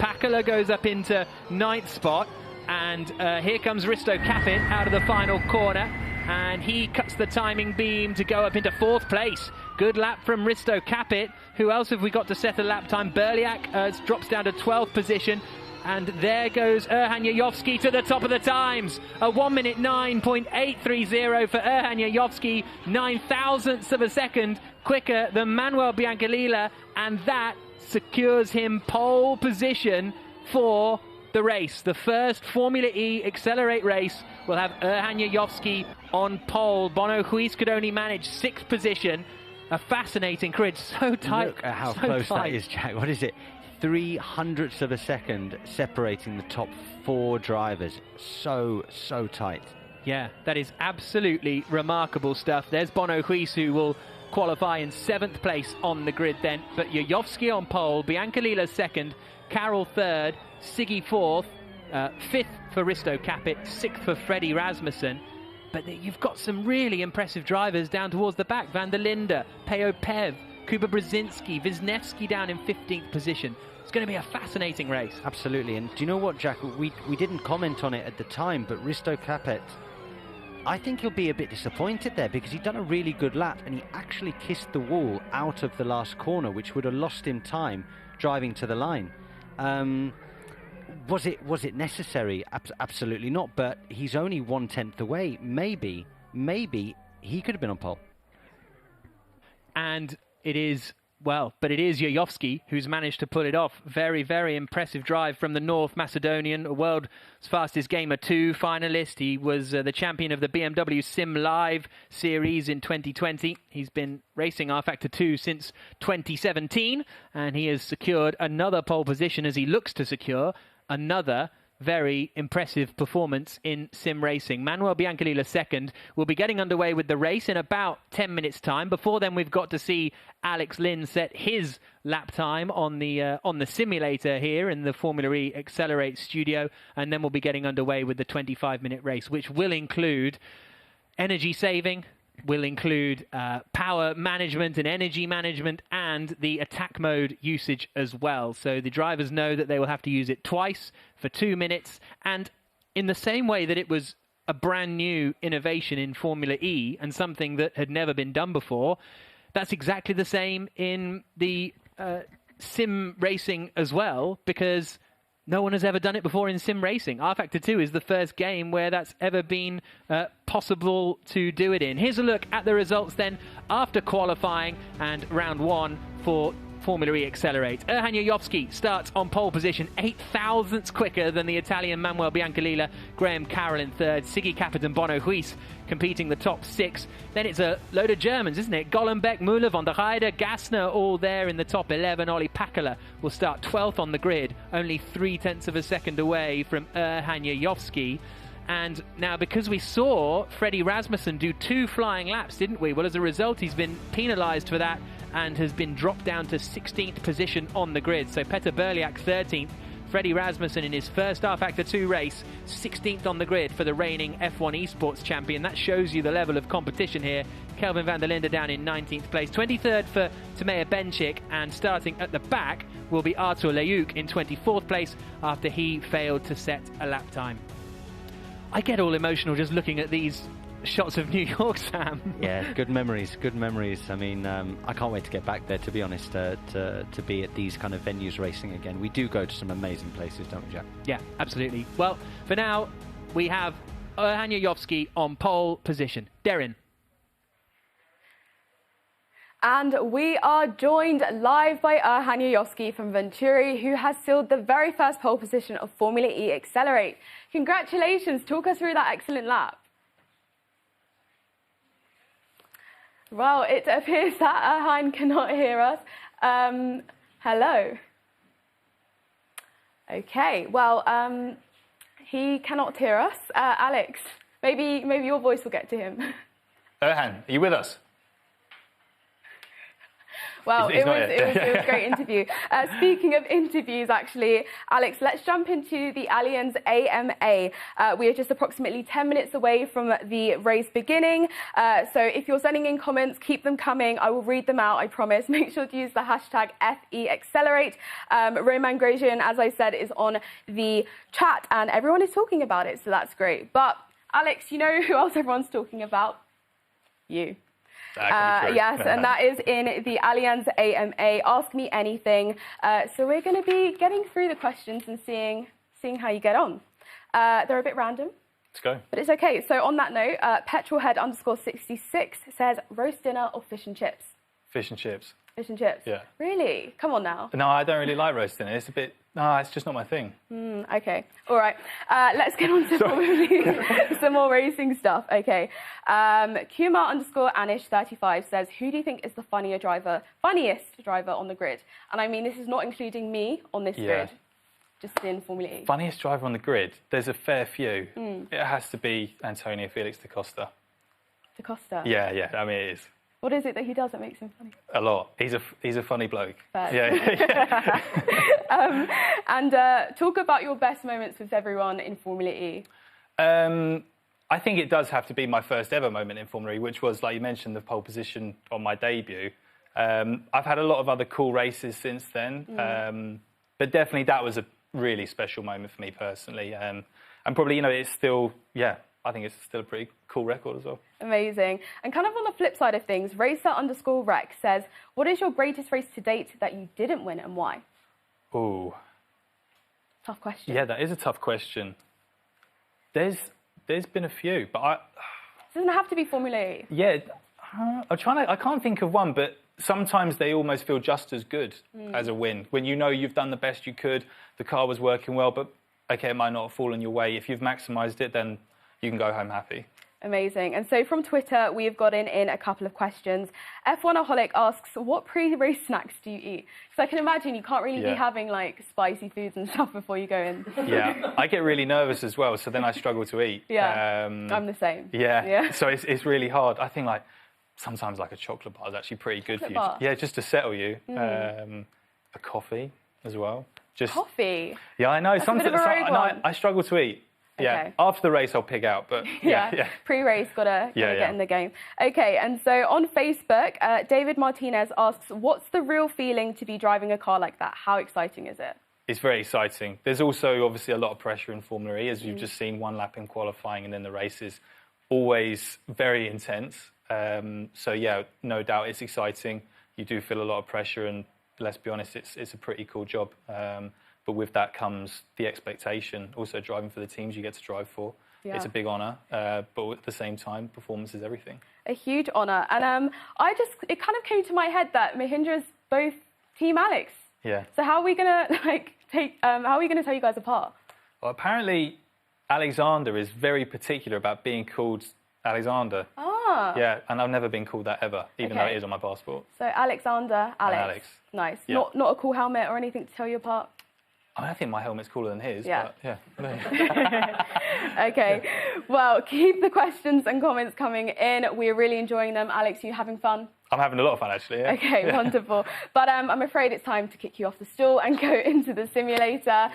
Pakala goes up into 9th spot, and here comes Risto Capit out of the final corner, and he cuts the timing beam to go up into 4th place. Good lap from Risto Capit. Who else have we got to set a lap time? Berliak drops down to 12th position. And there goes Erhan Yayovski to the top of the times. A 1 minute 9.830 for Erhan Yayovski, 9,000ths of a second quicker than Manuel Biancalila, and that secures him pole position for the race. The first Formula E Accelerate race will have Erhan Yayovski on pole. Bono Ruiz could only manage 6th position. A fascinating grid, so tight. Look at how so close tight. that is, Jack. What is it? 0.03 of a second separating the top 4 drivers. So tight. Yeah, that is absolutely remarkable stuff. There's Bono Ruiz, who will qualify in 7th place on the grid then. But Yayovski on pole, Biancalila 2nd, Carroll 3rd, Siggy 4th, 5th for Risto Capit, 6th for Freddie Rasmussen. But you've got some really impressive drivers down towards the back. Van der Linde, Pave, Kuba Brzezinski, Wisniewski down in 15th position. It's going to be a fascinating race. Absolutely. And do you know what, Jack? We didn't comment on it at the time, but Risto Capet, I think he'll be a bit disappointed there, because he'd done a really good lap and he actually kissed the wall out of the last corner, which would have lost him time driving to the line. Was it necessary? Absolutely not. But he's only 1/10 away. Maybe he could have been on pole. And it is Yayovsky who's managed to pull it off. Very, very impressive drive from the North Macedonian, a world's fastest Gamer 2 finalist. He was the champion of the BMW Sim Live series in 2020. He's been racing rFactor 2 since 2017, and he has secured another pole position as he looks to secure another very impressive performance in sim racing. Manuel Biancalila second. Will be getting underway with the race in about 10 minutes time. Before then, we've got to see Alex Lynn set his lap time on the simulator here in the Formula E Accelerate studio, and then we'll be getting underway with the 25-minute race, which will include energy saving, will include power management and energy management, and the attack mode usage as well. So the drivers know that they will have to use it twice for 2 minutes. And in the same way that it was a brand new innovation in Formula E and something that had never been done before, that's exactly the same in the sim racing as well, because no one has ever done it before in sim racing. rFactor 2 is the first game where that's ever been possible to do it in. Here's a look at the results then after qualifying and round 1 for Formula E Accelerate. Erhan Yayovsky starts on pole position, 8 thousandths quicker than the Italian Manuel Biancalila. Graham Carroll in third, Sigi Capita, Bono Huis competing the top 6. Then it's a load of Germans, isn't it? Gollenbeck, Muller, von der Heide, Gassner, all there in the top 11. Olli Pakala will start 12th on the grid, only 0.3 of a second away from Erhan Yayovsky. And now, because we saw Freddie Rasmussen do 2 flying laps, didn't we? Well, as a result, he's been penalised for that and has been dropped down to 16th position on the grid. So Peter Berliak 13th, Freddie Rasmussen in his first rFactor 2 race, 16th on the grid for the reigning F1 esports champion. That shows you the level of competition here. Kelvin van der Linde down in 19th place. 23rd for Tameja Benchik, and starting at the back will be Artur Leuk in 24th place after he failed to set a lap time. I get all emotional just looking at these shots of New York, Sam. Yeah, good memories, good memories. I mean, I can't wait to get back there, to be honest, to be at these kind of venues racing again. We do go to some amazing places, don't we, Jack? Yeah, absolutely. Well, for now, we have Erhan Yayovsky on pole position. Darren. And we are joined live by Erhan Yayovsky from Venturi, who has sealed the very first pole position of Formula E Accelerate. Congratulations. Talk us through that excellent lap. Well, it appears that Erhan cannot hear us. Hello. Okay, well, he cannot hear us. Alex, maybe your voice will get to him. Erhan, are you with us? Well, it was a great interview. Speaking of interviews, actually, Alex, let's jump into the Allianz AMA. We are just approximately 10 minutes away from the race beginning. So if you're sending in comments, keep them coming. I will read them out, I promise. Make sure to use the hashtag FEAccelerate. Roman Grosjean, as I said, is on the chat, and everyone is talking about it, so that's great. But, Alex, you know who else everyone's talking about? You. Yes, and that is in the Allianz AMA. Ask me anything. So we're going to be getting through the questions and seeing how you get on. They're a bit random. Let's go. But it's okay. So on that note, petrolhead_66 says roast dinner or fish and chips? Fish and chips. Fish and chips? Yeah. Really? Come on now. No, I don't really like roast dinner. It's a bit... No, it's just not my thing. Okay. All right. Let's get on to probably some more racing stuff. Okay. Kumar_Anish35 says, who do you think is the funniest driver on the grid? And I mean, this is not including me on this grid, just in Formula E. Funniest driver on the grid? There's a fair few. It has to be Antonio Felix da Costa. Da Costa? Yeah. I mean, it is. What is it that he does that makes him funny? A lot. He's a funny bloke. Fair. Yeah. And talk about your best moments with everyone in Formula E. I think it does have to be my first ever moment in Formula E, which was, like you mentioned, the pole position on my debut. I've had a lot of other cool races since then, but definitely that was a really special moment for me personally. And probably, it's still, I think it's still a pretty cool record as well. Amazing. And kind of on the flip side of things, Racer_Rec says, what is your greatest race to date that you didn't win and why? Ooh. Tough question. Yeah, that is a tough question. There's been a few, but It doesn't have to be Formula E. yeah, I can't think of one, but sometimes they almost feel just as good as a win. When you know you've done the best you could, the car was working well, but okay, it might not have fallen your way. If you've maximised it, then you can go home happy. Amazing. And so from Twitter, we've gotten in a couple of questions. F1aholic asks, what pre-race snacks do you eat? Because I can imagine you can't really be having like spicy foods and stuff before you go in. Yeah, I get really nervous as well, so then I struggle to eat. Yeah, I'm the same. Yeah, so it's really hard. I think like sometimes like a chocolate bar is actually pretty good for you. Yeah, just to settle you. A coffee as well. Just coffee? Yeah, I know. That's a bit of a rogue one. I struggle to eat. Yeah, Okay. after the race I'll pig out, but yeah. Pre-race, gotta get in the game. Okay, and so on Facebook, David Martinez asks, what's the real feeling to be driving a car like that? How exciting is it? It's very exciting. There's also obviously a lot of pressure in Formula E, as you've just seen, one lap in qualifying and then the race is always very intense. So yeah, no doubt it's exciting. You do feel a lot of pressure and let's be honest, it's a pretty cool job. But with that comes the expectation. Also driving for the teams you get to drive for. Yeah. It's a big honour, but at the same time, performance is everything. A huge honour. And it kind of came to my head that Mahindra's both Team Alex. Yeah. So how are we gonna how are we gonna tell you guys apart? Well, apparently Alexander is very particular about being called Alexander. Ah. Yeah, and I've never been called that ever, even though it is on my passport. So Alexander, Alex. Nice. Yeah. Not a cool helmet or anything to tell you apart? I think my helmet's cooler than his, Yeah. but yeah. Okay, well, keep the questions and comments coming in. We're really enjoying them. Alex, you having fun? I'm having a lot of fun, actually, yeah. Okay, wonderful. But I'm afraid it's time to kick you off the stool and go into the simulator,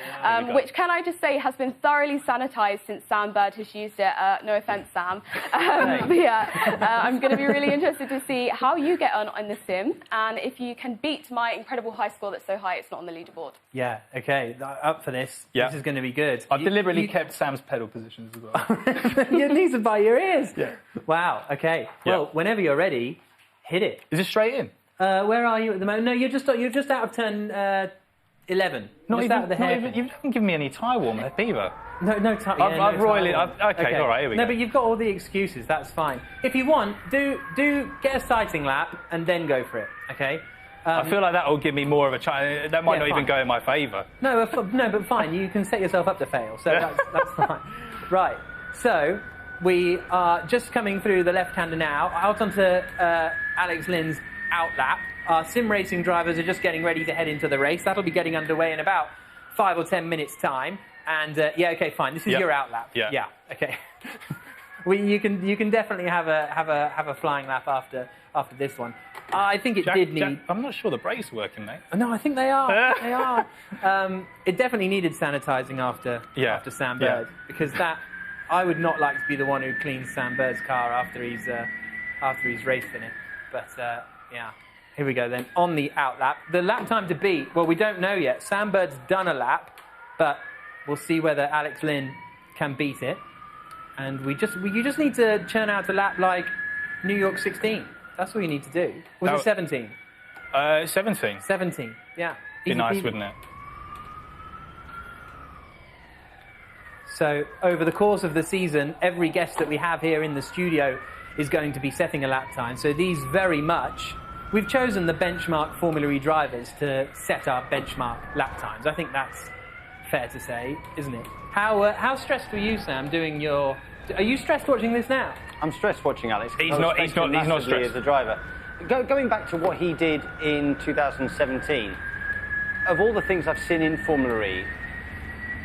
which, can I just say, has been thoroughly sanitised since Sam Bird has used it. No offence, Sam. But yeah, I'm going to be really interested to see how you get on in the sim and if you can beat my incredible high score that's so high it's not on the leaderboard. Yeah, okay, up for this. Yeah. This is going to be good. I've deliberately kept Sam's pedal positions as well. These are by your ears. Yeah. Wow, okay. Well, whenever you're ready, hit it. Is it straight in? Where are you at the moment? No, you're just out of turn 11. Not even, out of the hair. You haven't given me any tyre warmer either. No time. I've royally. Okay, all right, here we go. No, but you've got all the excuses. That's fine. If you want, do get a sighting lap and then go for it. Okay. I feel like that will give me more of a chance. That might not even go in my favour. No, but fine. You can set yourself up to fail. So that's fine. Right. So we are just coming through the left-hander now, out onto Alex Lynn's out lap. Our sim racing drivers are just getting ready to head into the race. That'll be getting underway in about 5 or 10 minutes' time. And yeah, okay, fine. This is your out lap. Yeah. Okay. You can definitely have a flying lap after this one. I think it did need. Jack, I'm not sure the brakes are working, mate. No, I think they are. They are. It definitely needed sanitising after Sam Bird because that. I would not like to be the one who cleans Sam Bird's car after he's raced in it. But yeah, here we go then. On the out lap, the lap time to beat. Well, we don't know yet. Sam Bird's done a lap, but we'll see whether Alex Lynn can beat it. And you just need to churn out a lap like New York 16. That's all you need to do. Was it 17? 17. 17. Yeah. Be nice, wouldn't it? So over the course of the season, every guest that we have here in the studio is going to be setting a lap time. So these we've chosen the benchmark Formula E drivers to set our benchmark lap times. I think that's fair to say, isn't it? How stressed were you, Sam, doing your... Are you stressed watching this now? I'm stressed watching Alex. He's not stressed. As a driver. Going back to what he did in 2017, of all the things I've seen in Formula E,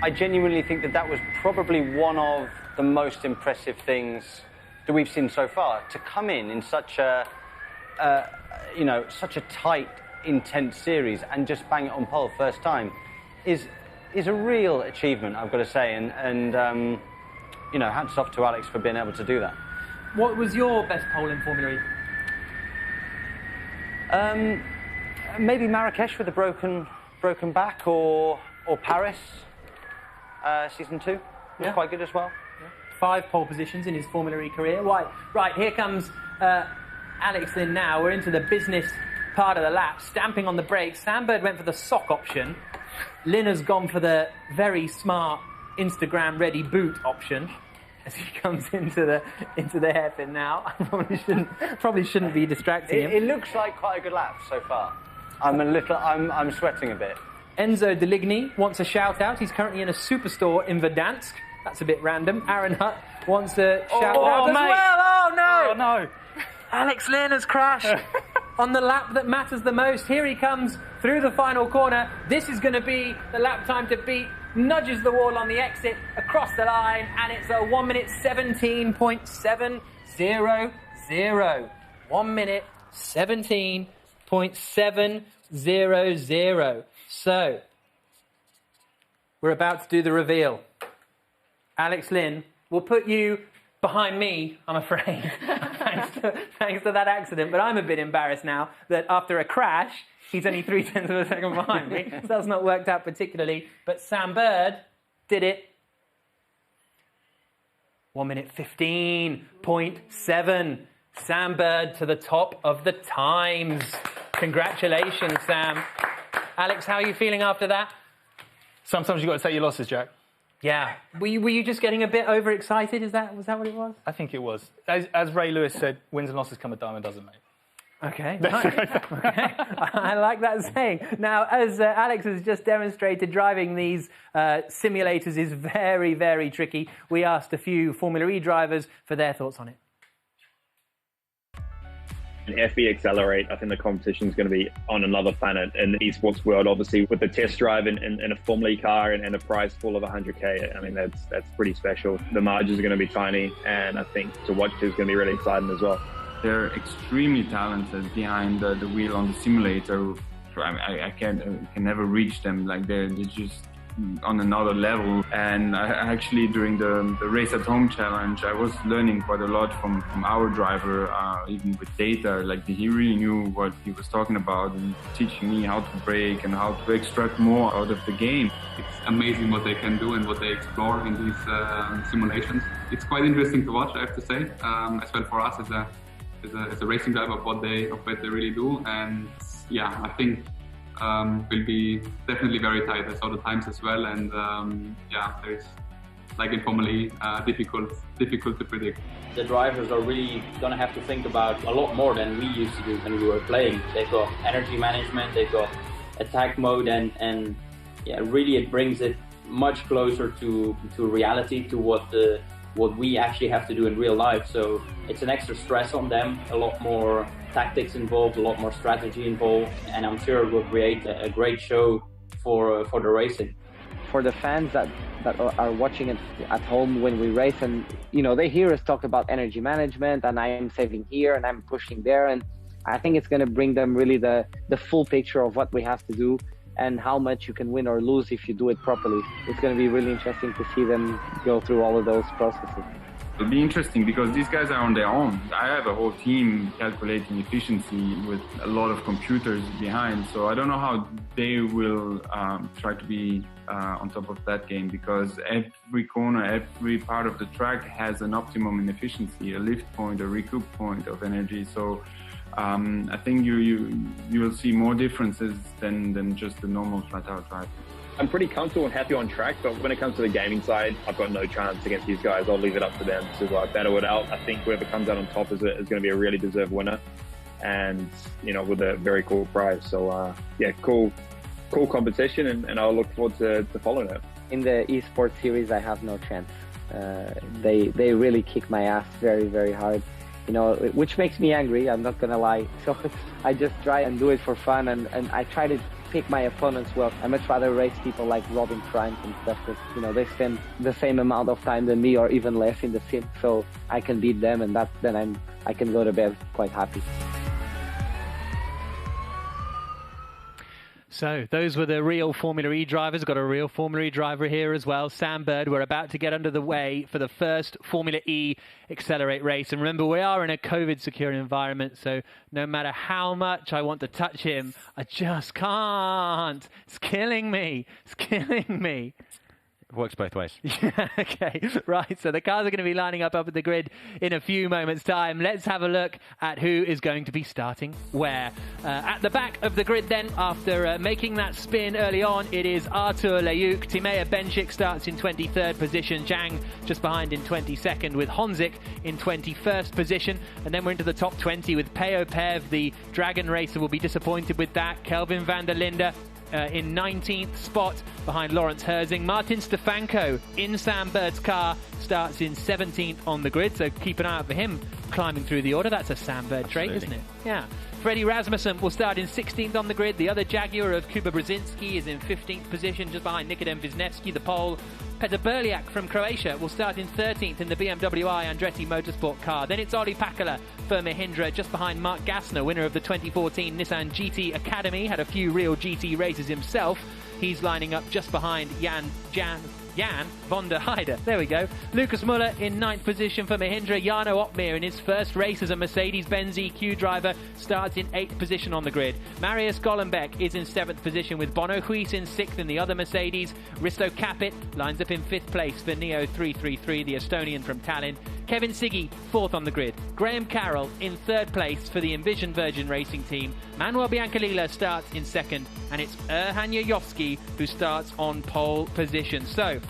I genuinely think that was probably one of the most impressive things that we've seen so far. To come in such a, such a tight, intense series and just bang it on pole first time is a real achievement, I've got to say. And hats off to Alex for being able to do that. What was your best pole in Formula E? Maybe Marrakesh with a broken back, or Paris. Season 2 was quite good as well. Yeah. 5 pole positions in his Formula E career. Right, here comes Alex Lynn now. We're into the business part of the lap, stamping on the brakes. Sam Bird went for the sock option Lynn has gone for the very smart Instagram-ready boot option as he comes into the hairpin now. I probably shouldn't be distracting him. It looks like quite a good lap so far. I'm sweating a bit. Enzo Deligny wants a shout out. He's currently in a superstore in Verdansk. That's a bit random. Aaron Hutt wants a shout out as well. Oh no! Oh no! Alex Lynn has crashed on the lap that matters the most. Here he comes through the final corner. This is going to be the lap time to beat. Nudges the wall on the exit across the line, and it's a 1 minute 17.700. 1 minute 17.700. So, we're about to do the reveal. Alex Lynn, we'll put you behind me, I'm afraid, thanks to that accident. But I'm a bit embarrassed now that after a crash, he's only 0.3 of a second behind me. So that's not worked out particularly. But Sam Bird did it. 1 minute 15.7. Sam Bird to the top of the times. Congratulations, Sam. Alex, how are you feeling after that? Sometimes you've got to take your losses, Jack. Yeah. Were you just getting a bit overexcited? Was that what it was? I think it was. As Ray Lewis said, wins and losses come a dime a dozen, mate. Okay. Okay. I like that saying. Now, as Alex has just demonstrated, driving these simulators is very, very tricky. We asked a few Formula E drivers for their thoughts on it. In FE Accelerate, I think the competition is going to be on another planet in the esports world. Obviously, with the test drive in a Formula E car and a prize full of 100k, I mean that's pretty special. The margins are going to be tiny, and I think to watch it is going to be really exciting as well. They're extremely talented behind the wheel on the simulator. I can never reach them. Like they're just on another level. And I actually, during the Race at Home challenge, I was learning quite a lot from our driver, even with data. Like he really knew what he was talking about and teaching me how to brake and how to extract more out of the game. It's amazing what they can do and what they explore in these simulations. It's quite interesting to watch, I have to say, as well for us as a racing driver of what they really do. And yeah, I think will be definitely very tight. I saw the times as well, and yeah, there's, like in Formula E, difficult to predict. The drivers are really going to have to think about a lot more than we used to do when we were playing. They've got energy management, they've got attack mode, and yeah, really it brings it much closer to reality, to what we actually have to do in real life. So it's an extra stress on them, a lot more tactics involved, a lot more strategy involved, and I'm sure it will create a great show for the racing. For the fans that are watching it at home when we race, and they hear us talk about energy management, and I am saving here and I'm pushing there, and I think it's going to bring them really the full picture of what we have to do and how much you can win or lose if you do it properly. It's going to be really interesting to see them go through all of those processes. It'll be interesting because these guys are on their own. I have a whole team calculating efficiency with a lot of computers behind, so I don't know how they will try to be on top of that game, because every corner, every part of the track has an optimum in efficiency, a lift point, a recoup point of energy. So I think you will see more differences than just the normal flat-out drive. I'm pretty comfortable and happy on track, but when it comes to the gaming side, I've got no chance against these guys. I'll leave it up to them to battle it out. I think whoever comes out on top is going to be a really deserved winner, and with a very cool prize. So yeah, cool competition, and I'll look forward to following it. In the esports series, I have no chance. They really kick my ass very, very hard. Which makes me angry, I'm not gonna lie. So I just try and do it for fun, and I try to pick my opponents well. I much rather race people like Robin Frank and stuff that, they spend the same amount of time than me or even less in the sim, so I can beat them, and then I can go to bed quite happy. So those were the real Formula E drivers. Got a real Formula E driver here as well, Sam Bird. We're about to get under the way for the first Formula E Accelerate race. And remember, we are in a COVID-secure environment, so no matter how much I want to touch him, I just can't. It's killing me. It's killing me. It works both ways. Okay, right. So the cars are going to be lining up at the grid in a few moments' time. Let's have a look at who is going to be starting where. At the back of the grid then, after making that spin early on, it is Artur Leyuk. Timea Benchik starts in 23rd position. Zhang just behind in 22nd, with Honzik in 21st position. And then we're into the top 20 with Pave. The Dragon Racer will be disappointed with that. Kelvin van der Linde in 19th spot behind Lawrence Herzing. Martin Stefanko in Sam Bird's car starts in 17th on the grid, so keep an eye out for him climbing through the order. That's a Sam Bird trait, isn't it? Yeah. Freddie Rasmussen will start in 16th on the grid. The other Jaguar of Kuba Brzezinski is in 15th position, just behind Nikodem Wisniewski, the Pole. Petr Berliak from Croatia will start in 13th in the BMW I Andretti Motorsport car. Then it's Olli Pakala for Mahindra, just behind Mark Gassner, winner of the 2014 Nissan GT Academy. Had a few real GT races himself. He's lining up just behind Jan von der Heide. There we go. Lucas Muller in 9th position for Mahindra. Jarno Opmeer in his first race as a Mercedes-Benz EQ driver starts in 8th position on the grid. Marius Golombek is in 7th position with Bono Huis in 6th in the other Mercedes. Risto Capit lines up in 5th place for Neo 333, the Estonian from Tallinn. Kevin Siggy 4th on the grid. Graham Carroll in 3rd place for the Envision Virgin Racing team. Manuel Biancalila starts in 2nd, and it's Erhan Yayovski who starts on pole position. So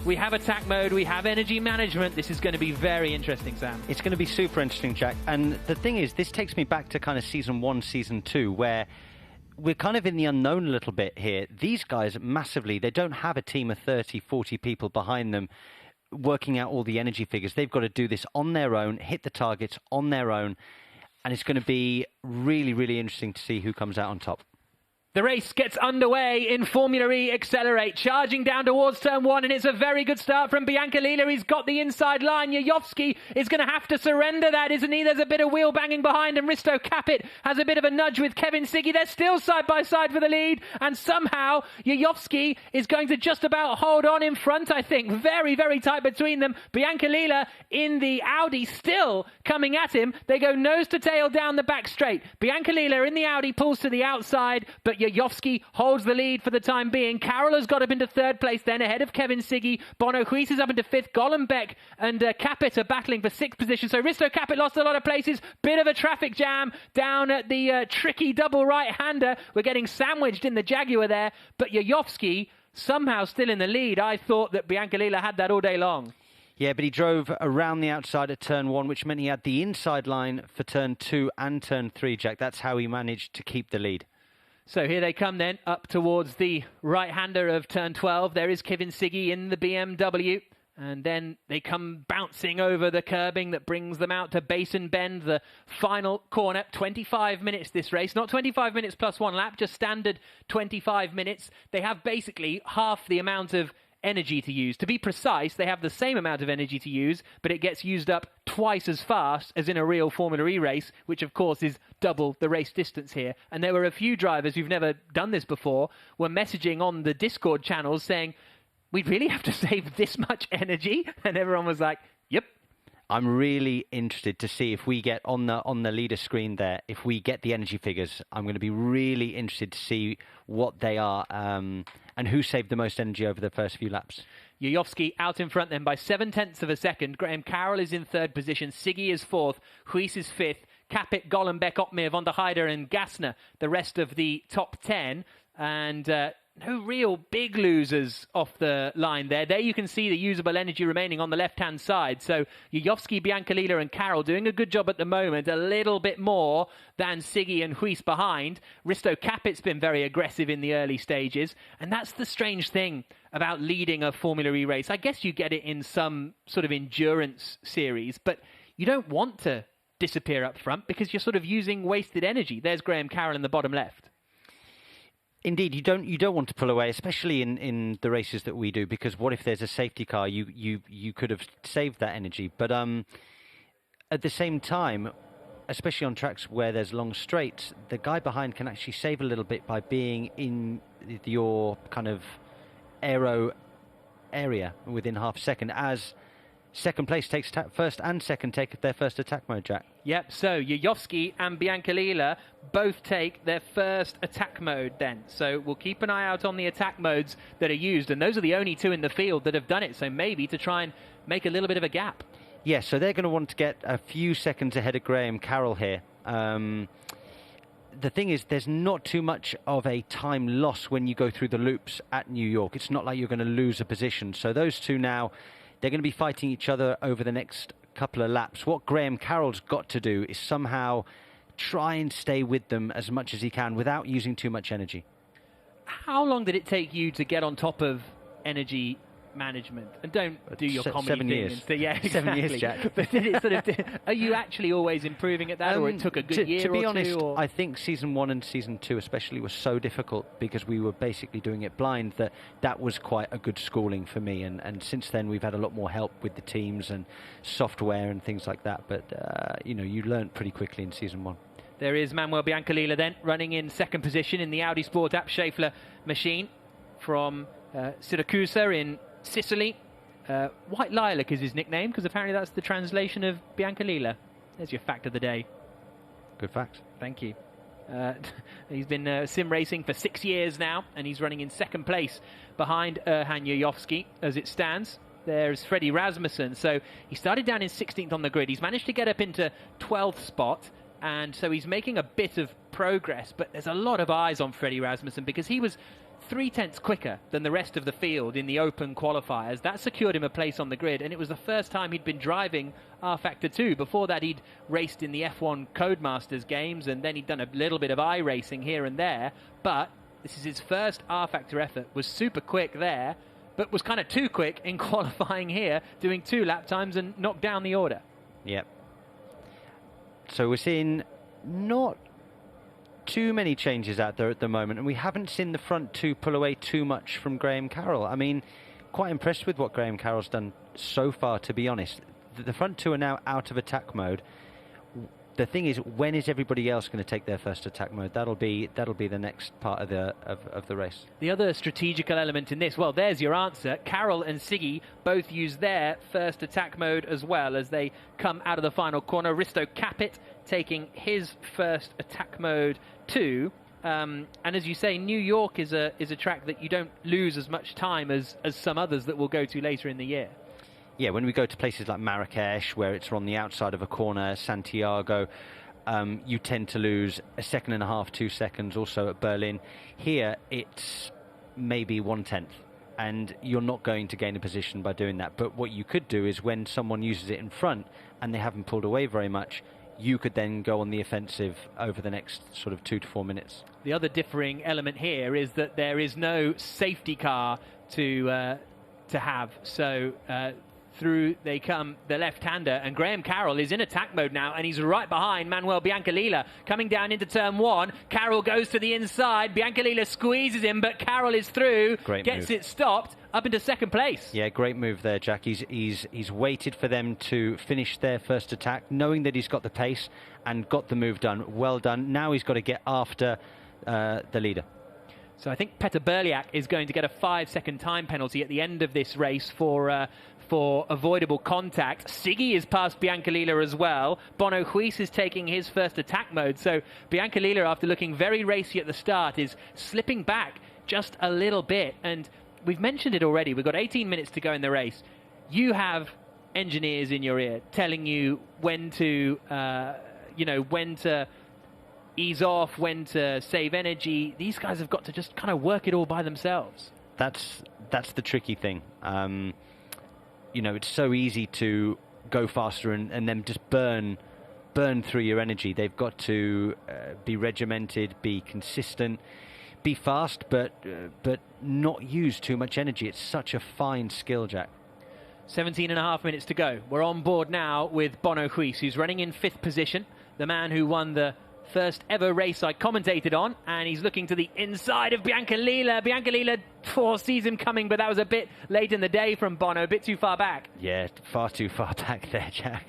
we have attack mode, we have energy management. This is going to be very interesting, Sam. It's going to be super interesting, Jack. And the thing is, this takes me back to kind of season 1, season 2, where we're kind of in the unknown a little bit here. These guys, massively, they don't have a team of 30, 40 people behind them working out all the energy figures. They've got to do this on their own, hit the targets on their own, and it's going to be really, really interesting to see who comes out on top. The race gets underway in Formula E Accelerate, charging down towards turn 1, and it's a very good start from Biancalila. He's got the inside line. Yayovski is going to have to surrender that, isn't he? There's a bit of wheel banging behind, and Risto Capit has a bit of a nudge with Kevin Siggy. They're still side by side for the lead, and somehow Yayovski is going to just about hold on in front, I think. Very, very tight between them. Biancalila in the Audi still coming at him. They go nose to tail down the back straight. Biancalila in the Audi pulls to the outside, but Yayovski holds the lead for the time being. Carroll has got up into 3rd place then, ahead of Kevin Siggy. Bono Huis is up into 5th. Golombek and Capit are battling for 6th position. So Risto Capit lost a lot of places. Bit of a traffic jam down at the tricky double right-hander. We're getting sandwiched in the Jaguar there, but Yayovski somehow still in the lead. I thought that Biancalila had that all day long. Yeah, but he drove around the outside at turn 1, which meant he had the inside line for turn 2 and turn 3, Jack. That's how he managed to keep the lead. So here they come then, up towards the right-hander of turn 12. There is Kevin Siggy in the BMW. And then they come bouncing over the curbing that brings them out to Basin Bend, the final corner. 25 minutes this race. Not 25 minutes plus 1 lap, just standard 25 minutes. They have basically half the amount of energy to use. To be precise, they have the same amount of energy to use, but it gets used up twice as fast as in a real Formula E race, which of course is double the race distance here. And there were a few drivers who've never done this before, were messaging on the Discord channels saying, we'd really have to save this much energy? And everyone was like, yep. I'm really interested to see if we get on the leader screen there, if we get the energy figures. I'm going to be really interested to see what they are and who saved the most energy over the first few laps. Yayovski out in front then by 0.7 of a second. Graham Carroll is in 3rd position. Siggy is 4th. Huis is 5th. Capit, Golombek, Opmeer, von der Heide and Gassner, the rest of the top 10. And no real big losers off the line there. There you can see the usable energy remaining on the left-hand side. So Yayovski, Biancalila and Carroll doing a good job at the moment. A little bit more than Siggy and Huis behind. Risto Capit's been very aggressive in the early stages. And that's the strange thing about leading a Formula E race. I guess you get it in some sort of endurance series, but you don't want to disappear up front because you're sort of using wasted energy. There's Graham Carroll in the bottom left. Indeed, you don't want to pull away, especially in the races that we do, because what if there's a safety car? You could have saved that energy. But at the same time, especially on tracks where there's long straights, the guy behind can actually save a little bit by being in your kind of aero area within half a second, as second place takes first and second take their first attack mode, Jack. Yep, so Yuyovski and Biancalila both take their first attack mode then. So we'll keep an eye out on the attack modes that are used, and those are the only two in the field that have done it, so maybe to try and make a little bit of a gap. Yeah, so they're going to want to get a few seconds ahead of Graham Carroll here. The thing is, there's not too much of a time loss when you go through the loops at New York. It's not like you're going to lose a position. So those two now, they're going to be fighting each other over the next couple of laps. What Graham Carroll's got to do is somehow try and stay with them as much as he can without using too much energy. How long did it take you to get on top of energy management? And don't do your comedy 7 thing. years. Yeah, exactly. 7 years, Jack. But did it sort of, are you actually always improving at that, or it took a good year to be or honest, two? Or? I think season 1 and season 2 especially was so difficult because we were basically doing it blind that was quite a good schooling for me. And since then we've had a lot more help with the teams and software and things like that. But you know, you learn pretty quickly in season 1. There is Manuel Biancalila then running in second position in the Audi Sport App Schaeffler machine from Syracuse in Sicily. White Lilac is his nickname, because apparently that's the translation of Biancalila. There's your fact of the day. Good fact. Thank you. He's been sim racing for 6 years now, and he's running in second place behind Erhan Yuyovski as it stands. There's Freddie Rasmussen. So he started down in 16th on the grid. He's managed to get up into 12th spot, and so he's making a bit of progress. But there's a lot of eyes on Freddie Rasmussen because he was 0.3 quicker than the rest of the field in the open qualifiers. That secured him a place on the grid, and it was the first time he'd been driving rFactor 2. Before that, he'd raced in the F1 Codemasters games, and then he'd done a little bit of iRacing here and there. But this is his first rFactor effort. Was super quick there, but was kind of too quick in qualifying here, doing 2 lap times and knocked down the order. Yep. So we're seeing not too many changes out there at the moment, and we haven't seen the front two pull away too much from Graham Carroll. I mean, quite impressed with what Graham Carroll's done so far, to be honest. The front two are now out of attack mode. The thing is, when is everybody else going to take their first attack mode? That'll be the next part of the race. The other strategical element in this, well, there's your answer. Carroll and Siggy both use their first attack mode as well as they come out of the final corner. Risto Capit taking his first attack mode too. And as you say, New York is a track that you don't lose as much time as some others that we'll go to later in the year. Yeah, when we go to places like Marrakesh, where it's on the outside of a corner, Santiago, you tend to lose 1.5 seconds, 2 seconds. Also at Berlin, here it's maybe 1/10, and you're not going to gain a position by doing that. But what you could do is, when someone uses it in front and they haven't pulled away very much, you could then go on the offensive over the next sort of 2 to 4 minutes. The other differing element here is that there is no safety car to have. So through they come, the left-hander, and Graham Carroll is in attack mode now, and he's right behind Manuel Biancalila coming down into turn 1. Carroll goes to the inside, Biancalila squeezes him, but Carroll is through, gets it stopped, up into second place. Yeah, great move there, Jack. He's waited for them to finish their first attack, knowing that he's got the pace and got the move done. Well done. Now he's got to get after the leader. So I think Petr Berliak is going to get a 5-second time penalty at the end of this race for avoidable contact. Siggy is past Biancalila as well. Bono Huis is taking his first attack mode. So Biancalila, after looking very racy at the start, is slipping back just a little bit. And we've mentioned it already. We've got 18 minutes to go in the race. You have engineers in your ear telling you when to, when to ease off, when to save energy. These guys have got to just kind of work it all by themselves. That's the tricky thing. It's so easy to go faster and then just burn through your energy. They've got to be regimented, be consistent, be fast, but not use too much energy. It's such a fine skill, Jack. 17.5 minutes to go. We're on board now with Bono Huis, who's running in 5th position, the man who won the first ever race I commentated on, and he's looking to the inside of Biancalila. Biancalila sees him coming, but that was a bit late in the day from Bono, a bit too far back. Yeah, far too far back there, Jack.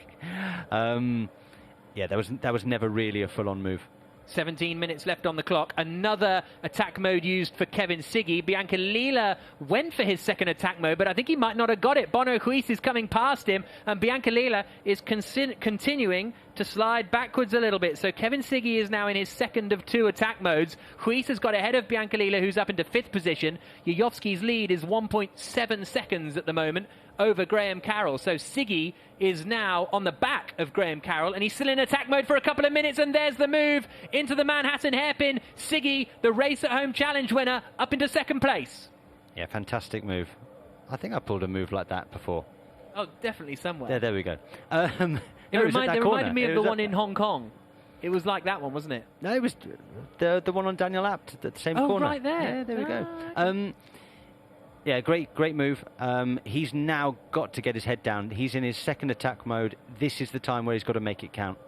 Yeah, that was never really a full-on move. 17 minutes left on the clock. Another attack mode used for Kevin Siggy. Biancalila went for his second attack mode, but I think he might not have got it. Bono Huis is coming past him, and Biancalila is continuing to slide backwards a little bit. So Kevin Siggy is now in his second of 2 attack modes. Huis has got ahead of Biancalila, who's up into 5th position. Yuyovski's lead is 1.7 seconds at the moment over Graham Carroll. So Siggy is now on the back of Graham Carroll, and he's still in attack mode for a couple of minutes, and there's the move into the Manhattan hairpin. Siggy, the Race at Home Challenge winner, up into 2nd place. Yeah, fantastic move. I think I pulled a move like that before. Oh, definitely somewhere. There we go. It reminded me of the one in Hong Kong. It was like that one, wasn't it? No, it was the one on Daniel Abt at the same corner. Oh, right there. Yeah, there we go. Yeah, great move. He's now got to get his head down. He's in his second attack mode. This is the time where he's got to make it count.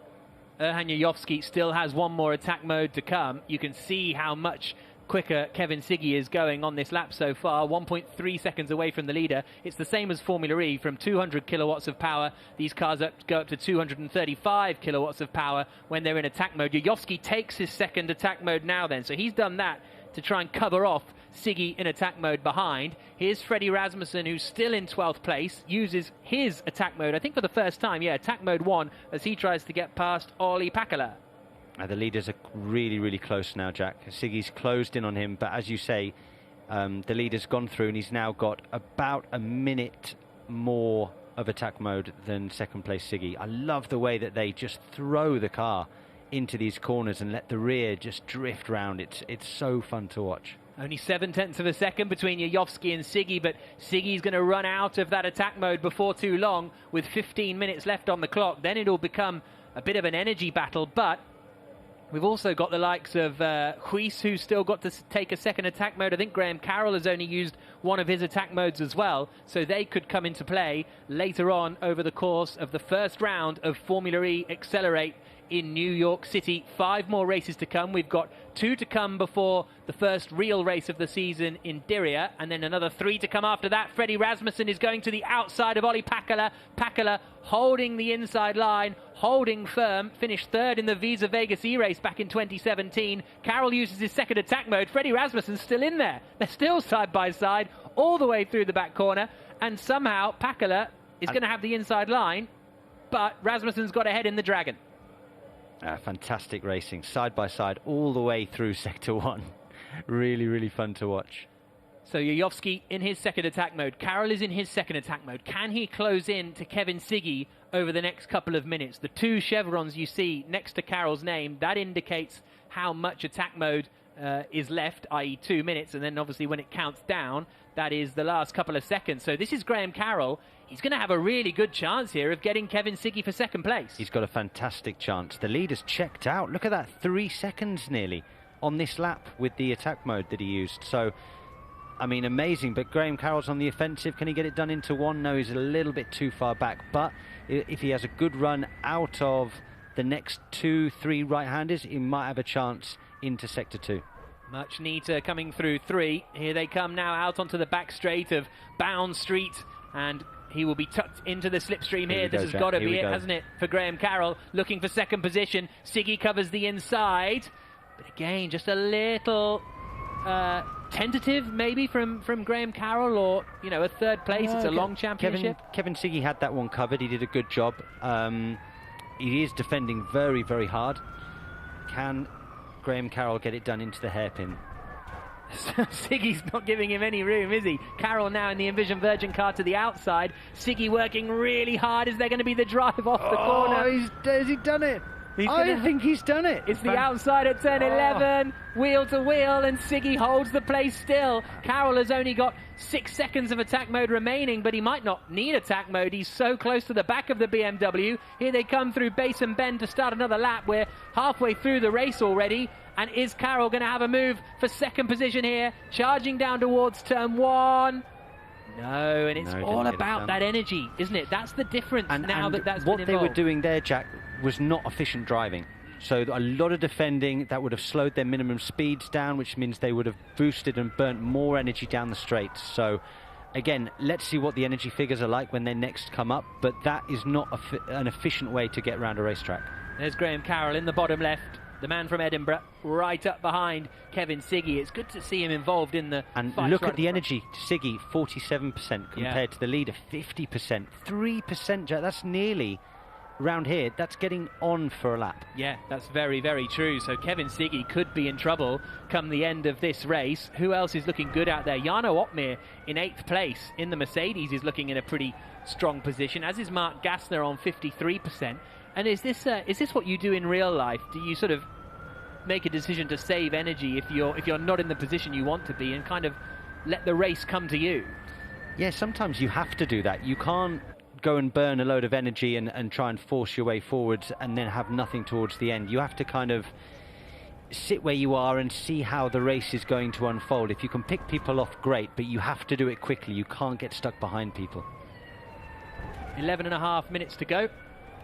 Erhan Yuyovski still has one more attack mode to come. You can see how much quicker Kevin Siggy is going on this lap so far, 1.3 seconds away from the leader. It's the same as Formula E. From 200 kilowatts of power, these cars go up to 235 kilowatts of power when they're in attack mode. Yuyovski takes his second attack mode now then, so he's done that to try and cover off Siggy in attack mode behind. Here's Freddie Rasmussen, who's still in 12th place, uses his attack mode, I think for the first time, attack mode 1, as he tries to get past Olli Pakala. The leaders are really close now, Jack. Siggy's closed in on him, but as you say, the leader's gone through and he's now got about a minute more of attack mode than second place Siggy. I love the way that they just throw the car into these corners and let the rear just drift round. It's so fun to watch. Only 0.7 of a second between Yuyovski and Siggy, but Siggy's going to run out of that attack mode before too long with 15 minutes left on the clock. Then it'll become a bit of an energy battle, but we've also got the likes of Huis, who's still got to take a second attack mode. I think Graham Carroll has only used one of his attack modes as well, so they could come into play later on over the course of the first round of Formula E Accelerate in New York City. 5 more races to come. We've got 2 to come before the first real race of the season in Diriyah, and then another 3 to come after that. Freddie Rasmussen is going to the outside of Olli Pakala. Pakala holding the inside line, holding firm, finished 3rd in the Visa Vegas E-Race back in 2017. Carroll uses his second attack mode. Freddie Rasmussen's still in there. They're still side by side all the way through the back corner, and somehow Pakala is going to have the inside line, but Rasmussen's got ahead in the Dragon. Fantastic racing, side by side, all the way through Sector 1. Really fun to watch. So Yuyovski in his second attack mode. Carroll is in his second attack mode. Can he close in to Kevin Siggy over the next couple of minutes? The 2 chevrons you see next to Carroll's name, that indicates how much attack mode is left, i.e. 2 minutes, and then obviously when it counts down, that is the last couple of seconds. So this is Graham Carroll. He's going to have a really good chance here of getting Kevin Siggy for second place. He's got a fantastic chance. The leader's checked out. Look at that, 3 seconds nearly on this lap with the attack mode that he used. So, I mean, amazing. But Graham Carroll's on the offensive. Can he get it done into 1? No, he's a little bit too far back. But if he has a good run out of the next 2-3 right-handers, he might have a chance into Sector 2. Much neater coming through 3. Here they come now out onto the back straight of Bound Street, and he will be tucked into the slipstream here. This has got to be it, hasn't it, for Graham Carroll, looking for second position. Siggy covers the inside, but again, just a little tentative maybe from Graham Carroll, or, you know, a 3rd place. It's a long championship. Kevin Siggy had that one covered. He did a good job. He is defending very hard. Can Graham Carroll get it done into the hairpin? Siggy's not giving him any room, is he? Carroll now in the Envision Virgin car to the outside. Siggy working really hard. Is there going to be the drive off the corner? Has he done it? I think he's done it. It's the outside at turn 11, wheel to wheel, and Siggy holds the place still. Carroll has only got 6 seconds of attack mode remaining, but he might not need attack mode. He's so close to the back of the BMW. Here they come through Basin Bend to start another lap. We're halfway through the race already. And is Carroll going to have a move for second position here? Charging down towards turn 1. No, and it's all about that energy, isn't it? That's the difference that's been involved. What they were doing there, Jack, was not efficient driving. So a lot of defending that would have slowed their minimum speeds down, which means they would have boosted and burnt more energy down the straight. So again, let's see what the energy figures are like when they next come up, but that is not an efficient way to get around a racetrack. There's Graham Carroll in the bottom left, the man from Edinburgh, right up behind Kevin Siggy. It's good to see him involved in the and look at the energy. Siggy 47% compared to the leader 50%. 3%, Jack, that's nearly round here, that's getting on for a lap. Yeah, that's very, very true. So Kevin Siggy could be in trouble come the end of this race. Who else is looking good out there? Jarno Opmeer in 8th place in the Mercedes is looking in a pretty strong position, as is Mark Gassner on 53%. And is this what you do in real life? Do you sort of make a decision to save energy if you're not in the position you want to be and kind of let the race come to you? Yeah, sometimes you have to do that. You can't go and burn a load of energy and try and force your way forwards and then have nothing towards the end. You have to kind of sit where you are and see how the race is going to unfold. If you can pick people off, great, but you have to do it quickly. You can't get stuck behind people. 11.5 minutes to go.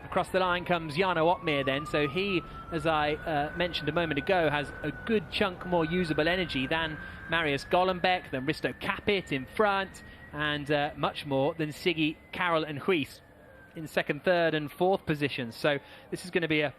Across the line comes Jarno Opmeer then, so he, as I mentioned a moment ago, has a good chunk more usable energy than Marius Golombek, than Risto Capit in front, and much more than Siggy, Carroll and Huis in 2nd, 3rd and 4th positions. So this is going to be a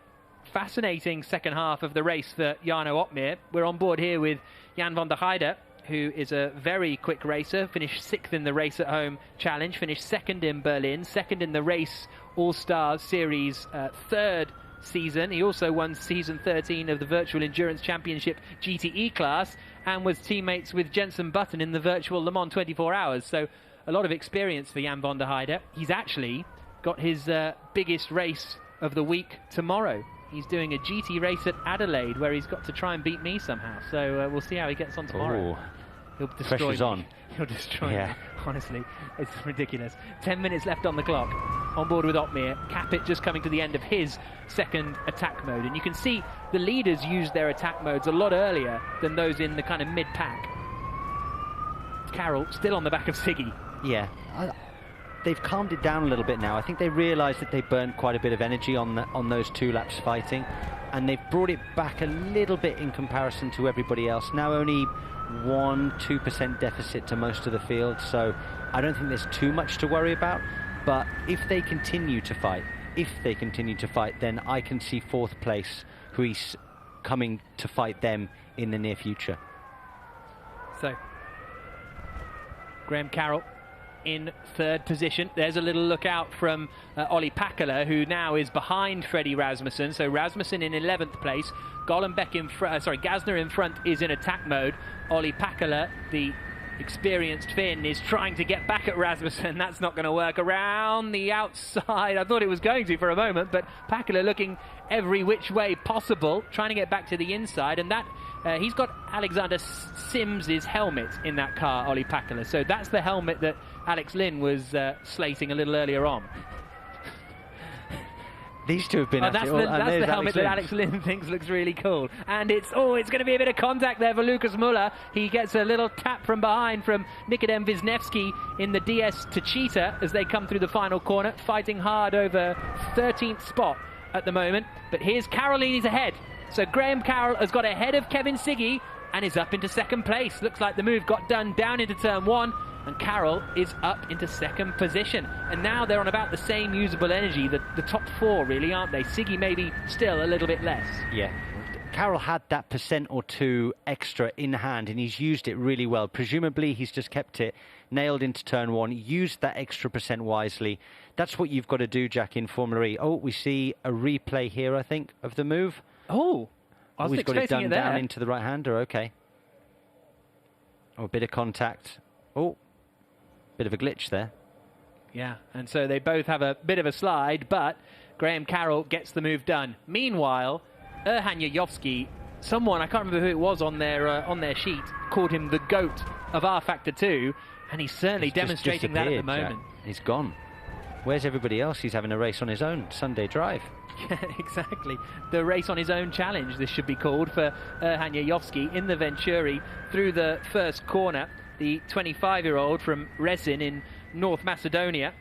fascinating second half of the race for Jarno Opmeer. We're on board here with Jan van der Heijden, who is a very quick racer, finished 6th in the Race at Home Challenge, finished 2nd in Berlin, 2nd in the Race All-Stars Series 3rd season. He also won season 13 of the Virtual Endurance Championship GTE class and was teammates with Jenson Button in the Virtual Le Mans 24 Hours. So a lot of experience for Jan van der Heijden. He's actually got his biggest race of the week tomorrow. He's doing a GT race at Adelaide where he's got to try and beat me somehow. So we'll see how he gets on tomorrow. Ooh. He'll destroy Pressure's me. on. He'll destroy Yeah. me. Honestly, it's ridiculous. 10 minutes left on the clock. On board with Opmeer. Capit just coming to the end of his second attack mode. And you can see the leaders use their attack modes a lot earlier than those in the kind of mid-pack. Carroll still on the back of Siggy. Yeah. They've calmed it down a little bit now. I think they realised that they burned quite a bit of energy on those 2 laps fighting, and they've brought it back a little bit in comparison to everybody else. Now only 1-2% deficit to most of the field, so I don't think there's too much to worry about. But if they continue to fight, then I can see 4th place, Huis, coming to fight them in the near future. So, Graham Carroll in 3rd position. There's a little look out from Olli Pakala, who now is behind Freddie Rasmussen. So Rasmussen in 11th place. Golombek Gassner in front is in attack mode. Olli Pakala, the experienced Finn, is trying to get back at Rasmussen. That's not going to work. Around the outside. I thought it was going to for a moment, but Pakala looking every which way possible, trying to get back to the inside, and that he's got Alexander Sims's helmet in that car, Olli Pakala. So that's the helmet that Alex Lynn was slating a little earlier on. These two have been at that's it. That's the helmet that Alex Lynn thinks looks really cool. And it's going to be a bit of contact there for Lucas Muller. He gets a little tap from behind from Nikodem Wisniewski in the DS Techeetah as they come through the final corner, fighting hard over 13th spot at the moment. But here's Carroll, he's ahead. So Graham Carroll has got ahead of Kevin Siggy and is up into 2nd place. Looks like the move got done down into turn 1. And Carroll is up into 2nd position. And now they're on about the same usable energy, the top 4 really, aren't they? Siggy maybe still a little bit less. Yeah. Carroll had that % or 2 extra in hand, and he's used it really well. Presumably he's just kept it nailed into turn 1, used that extra % wisely. That's what you've got to do, Jack, in Formula E. Oh, we see a replay here, I think, of the move. Oh, I was he's got it done it there. down into the right-hander, okay. Oh, a bit of contact. Oh. Bit of a glitch there. Yeah, and so they both have a bit of a slide, but Graham Carroll gets the move done. Meanwhile, Erhan Yajovski, someone, I can't remember who it was on their sheet, called him the GOAT of rFactor 2, and he's certainly demonstrating that at the moment. Jack. He's gone. Where's everybody else? He's having a race on his own, Sunday drive. Yeah, exactly. The race on his own challenge, this should be called, for Erhan Yajovski in the Venturi through the first corner. The 25-year-old from Resin in North Macedonia.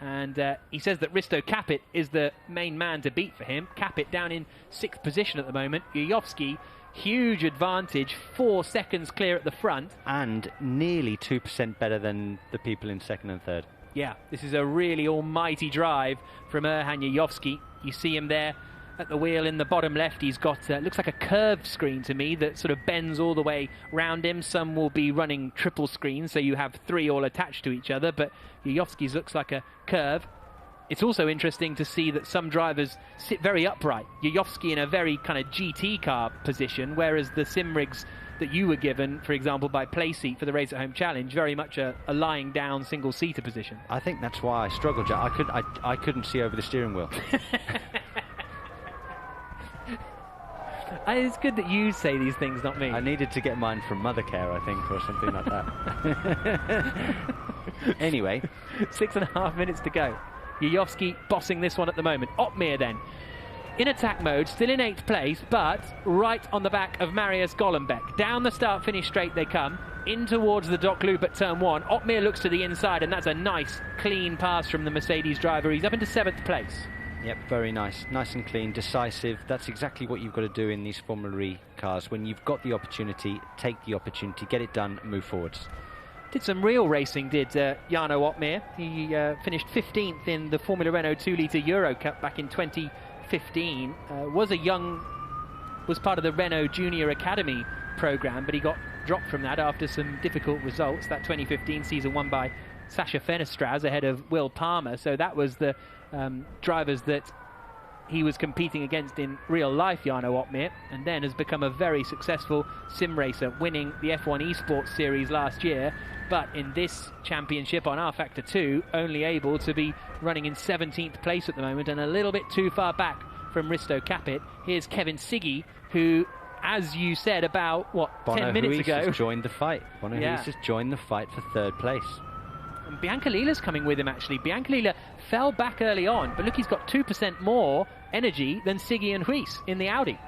And he says that Risto Capit is the main man to beat for him. Capit down in 6th position at the moment. Yajovski, huge advantage, 4 seconds clear at the front. And nearly 2% better than the people in 2nd and 3rd. Yeah, this is a really almighty drive from Erhan Yajovski. You see him there at the wheel in the bottom left. He's got, looks like a curved screen to me that sort of bends all the way round him. Some will be running triple screens, so you have 3 all attached to each other, but Yajovski's looks like a curve. it's also interesting to see that some drivers sit very upright. Yuyovsky in a very kind of GT car position, whereas the sim rigs that you were given, for example, by Playseat for the Race at Home Challenge, very much a lying down single-seater position. I think that's why I struggled, Jack. I couldn't see over the steering wheel. It's good that you say these things, not me. I needed to get mine from Mothercare, I think, or something like that. Anyway. 6.5 minutes to go. Yuyovsky bossing this one at the moment. Otmir then, in attack mode, still in 8th place, but right on the back of Marius Golombek. Down the start-finish straight they come, in towards the dock loop at turn 1. Otmir looks to the inside, and that's a nice, clean pass from the Mercedes driver. He's up into 7th place. Yep, very nice. Nice and clean, decisive. That's exactly what you've got to do in these Formula E cars. When you've got the opportunity, take the opportunity, get it done, move forwards. Did some real racing, did Jarno Otmir. He finished 15th in the Formula Renault 2-litre Euro Cup back in 2015. Was part of the Renault Junior Academy programme, but he got dropped from that after some difficult results. That 2015 season won by Sasha Fenestraz ahead of Will Palmer. So that was the drivers that he was competing against in real life, Jarno Otmir, and then has become a very successful sim racer, winning the F1 esports series last year, but in this championship on rFactor 2 only able to be running in 17th place at the moment and a little bit too far back from Risto Capit. Here's Kevin Siggy, who, as you said about 10 minutes ago, has joined the fight. Bono Huis has joined the fight for 3rd place. And Biancalila's coming with him, actually. Biancalila fell back early on, but look, he's got 2% more energy than Siggy and Huis in the Audi.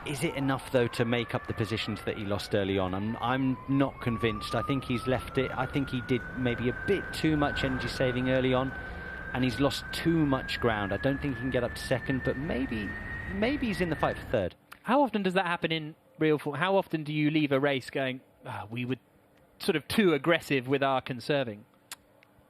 Is it enough, though, to make up the positions that he lost early on? I'm not convinced. I think he's left it. I think he did maybe a bit too much energy saving early on, and he's lost too much ground. I don't think he can get up to 2nd, but maybe he's in the fight for 3rd. How often does that happen in real form? How often do you leave a race going, we were sort of too aggressive with our conserving?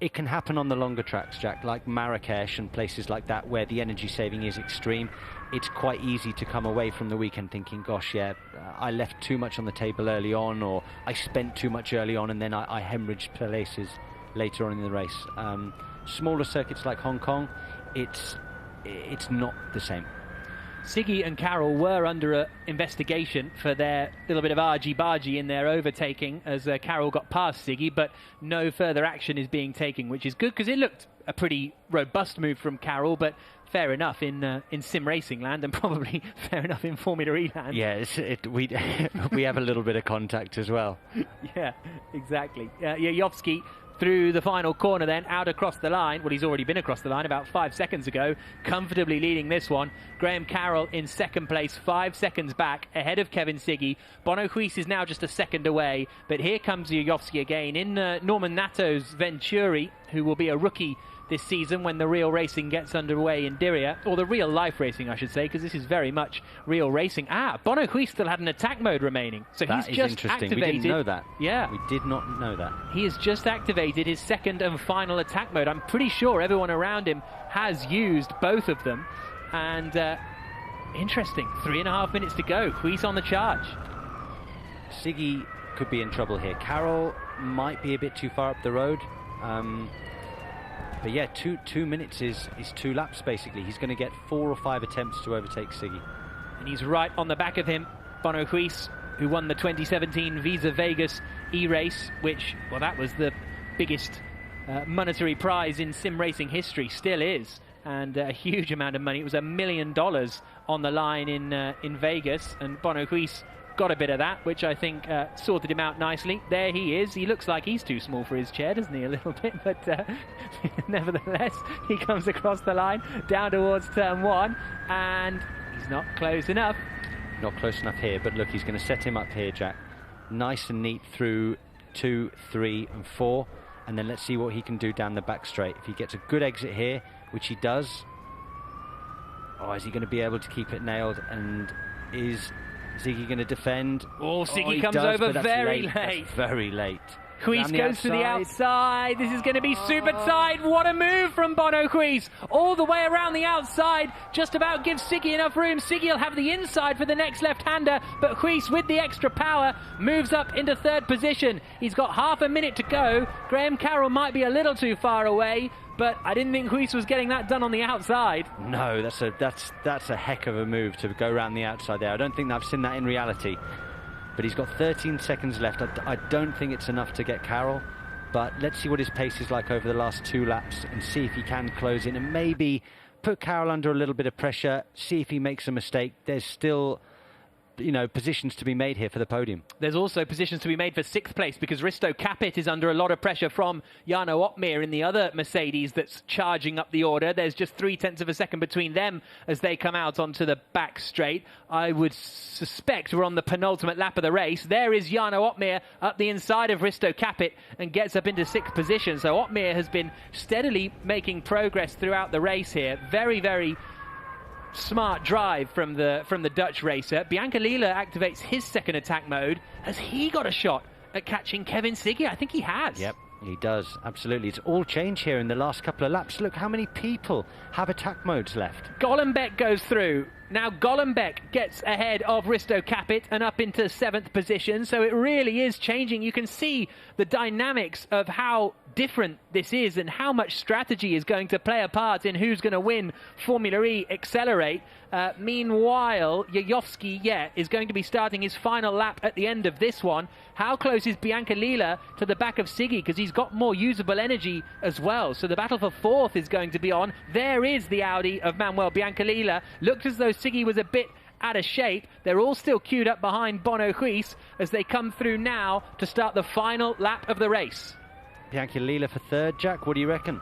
It can happen on the longer tracks, Jack, like Marrakesh and places like that where the energy saving is extreme. It's quite easy to come away from the weekend thinking, gosh, I left too much on the table early on, or I spent too much early on and then I hemorrhaged places later on in the race. Smaller circuits like Hong Kong, it's not the same. Siggy and Carroll were under investigation for their little bit of argy-bargy in their overtaking as Carroll got past Siggy, but no further action is being taken, which is good because it looked a pretty robust move from Carroll, but fair enough in sim racing land and probably fair enough in Formula E land. Yeah, we have a little bit of contact as well. Yeah, exactly. Yuyovsky through the final corner then, out across the line. Well, he's already been across the line about 5 seconds ago, comfortably leading this one. Graham Carroll in 2nd place, 5 seconds back, ahead of Kevin Siggy. Bono Huis is now just a second away, but here comes Yuyovsky again in Norman Natto's Venturi, who will be a rookie this season when the real racing gets underway in Diriyah, or the real life racing, I should say, because this is very much real racing. Bono Huis still had an attack mode remaining, so that he's just interesting. activated. We didn't know that. Yeah, we did not know that. He has just activated his 2nd and final attack mode. I'm pretty sure everyone around him has used both of them, and interesting. 3.5 minutes to go. Huis on the charge. Siggy could be in trouble here. Carroll might be a bit too far up the road. But yeah, 2 minutes is 2 laps basically. He's going to get 4 or 5 attempts to overtake Siggy. And he's right on the back of him, Bono Huis, who won the 2017 Visa Vegas E-Race, which, well, that was the biggest monetary prize in sim racing history, still is, and a huge amount of money. It was $1 million on the line in Vegas, and Bono Huis got a bit of that, which I think sorted him out nicely. There he is. He looks like he's too small for his chair, doesn't he, a little bit? But nevertheless, he comes across the line, down towards turn 1, and he's not close enough. Not close enough here, but look, he's going to set him up here, Jack. Nice and neat through 2, 3, and 4, and then let's see what he can do down the back straight. If he gets a good exit here, which he does, is he going to be able to keep it nailed? And is Siggy going to defend? Siggy comes over very late. That's very late. Huis goes to the outside. This is going to be super tight. What a move from Bono Huis. All the way around the outside. Just about gives Siggy enough room. Siggy will have the inside for the next left-hander. But Huis, with the extra power, moves up into third position. He's got half a minute to go. Graham Carroll might be a little too far away. But I didn't think Huis was getting that done on the outside. No, that's a heck of a move to go around the outside there. I don't think I've seen that in reality. But he's got 13 seconds left. I don't think it's enough to get Carroll, but let's see what his pace is like over the last 2 laps and see if he can close in and maybe put Carroll under a little bit of pressure, see if he makes a mistake. There's still, positions to be made here for the podium. There's also positions to be made for 6th place because Risto Capit is under a lot of pressure from Jarno Opmeer in the other Mercedes that's charging up the order. There's just 0.3 of a second between them as they come out onto the back straight. I would suspect we're on the penultimate lap of the race. There is Jarno Opmeer up the inside of Risto Capit and gets up into 6th position. So Opmeer has been steadily making progress throughout the race here. Very, very smart drive from the Dutch racer. Biancalila activates his second attack mode. Has he got a shot at catching Kevin Siggy? I think he has. Yep, he does. Absolutely. It's all changed here in the last couple of laps. Look how many people have attack modes left. Golombek goes through. Now Golombek gets ahead of Risto Capit and up into 7th position. So it really is changing. You can see the dynamics of how different this is and how much strategy is going to play a part in who's going to win Formula E Accelerate. Meanwhile, Yayovsky, is going to be starting his final lap at the end of this one. How close is Biancalila to the back of Siggy? Because he's got more usable energy as well. So the battle for 4th is going to be on. There is the Audi of Manuel Biancalila. Looked as though Siggy was a bit out of shape. They're all still queued up behind Bono Huis as they come through now to start the final lap of the race. Biancalila for 3rd, Jack. What do you reckon?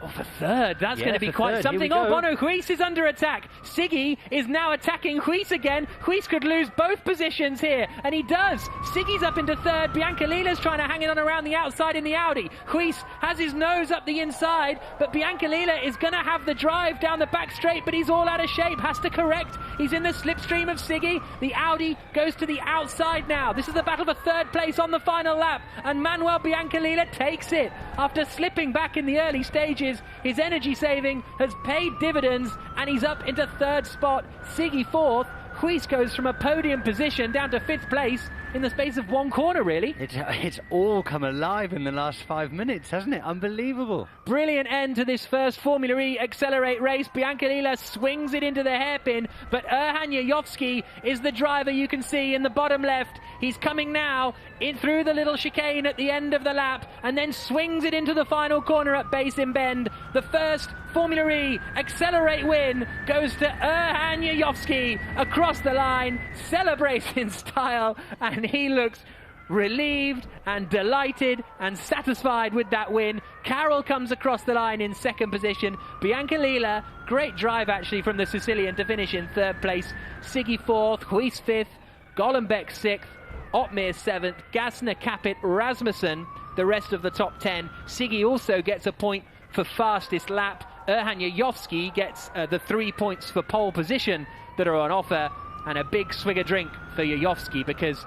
Oh, for 3rd. That's going to be quite something. Oh, Bono Huis is under attack. Siggy is now attacking Huis again. Huis could lose both positions here, and he does. Siggy's up into 3rd. Biancalila's trying to hang it on around the outside in the Audi. Huis has his nose up the inside, but Biancalila is going to have the drive down the back straight, but he's all out of shape. Has to correct. He's in the slipstream of Siggy. The Audi goes to the outside now. This is the battle for 3rd place on the final lap, and Manuel Biancalila takes it. After slipping back in the early stages, his energy saving has paid dividends and he's up into 3rd spot. Siggy 4th. Huis goes from a podium position down to 5th place in the space of 1 corner, really. It's all come alive in the last 5 minutes, hasn't it? Unbelievable. Brilliant end to this first Formula E Accelerate race. Biancalila swings it into the hairpin, but Erhan Yayovsky is the driver you can see in the bottom left. He's coming now in through the little chicane at the end of the lap and then swings it into the final corner at Basin Bend. The first Formula E Accelerate win goes to Erhan Yayovsky across the line, celebrates in style, and he looks relieved and delighted and satisfied with that win. Carroll comes across the line in 2nd position. Biancalila, great drive actually from the Sicilian to finish in 3rd place. Siggy 4th, Huis 5th, Golombek 6th, Opmeer 7th, Gassner, Capit, Rasmussen, the rest of the top 10. Siggy also gets a point for fastest lap. Erhan Yayovsky gets the 3 points for pole position that are on offer, and a big swig of drink for Yayovsky because,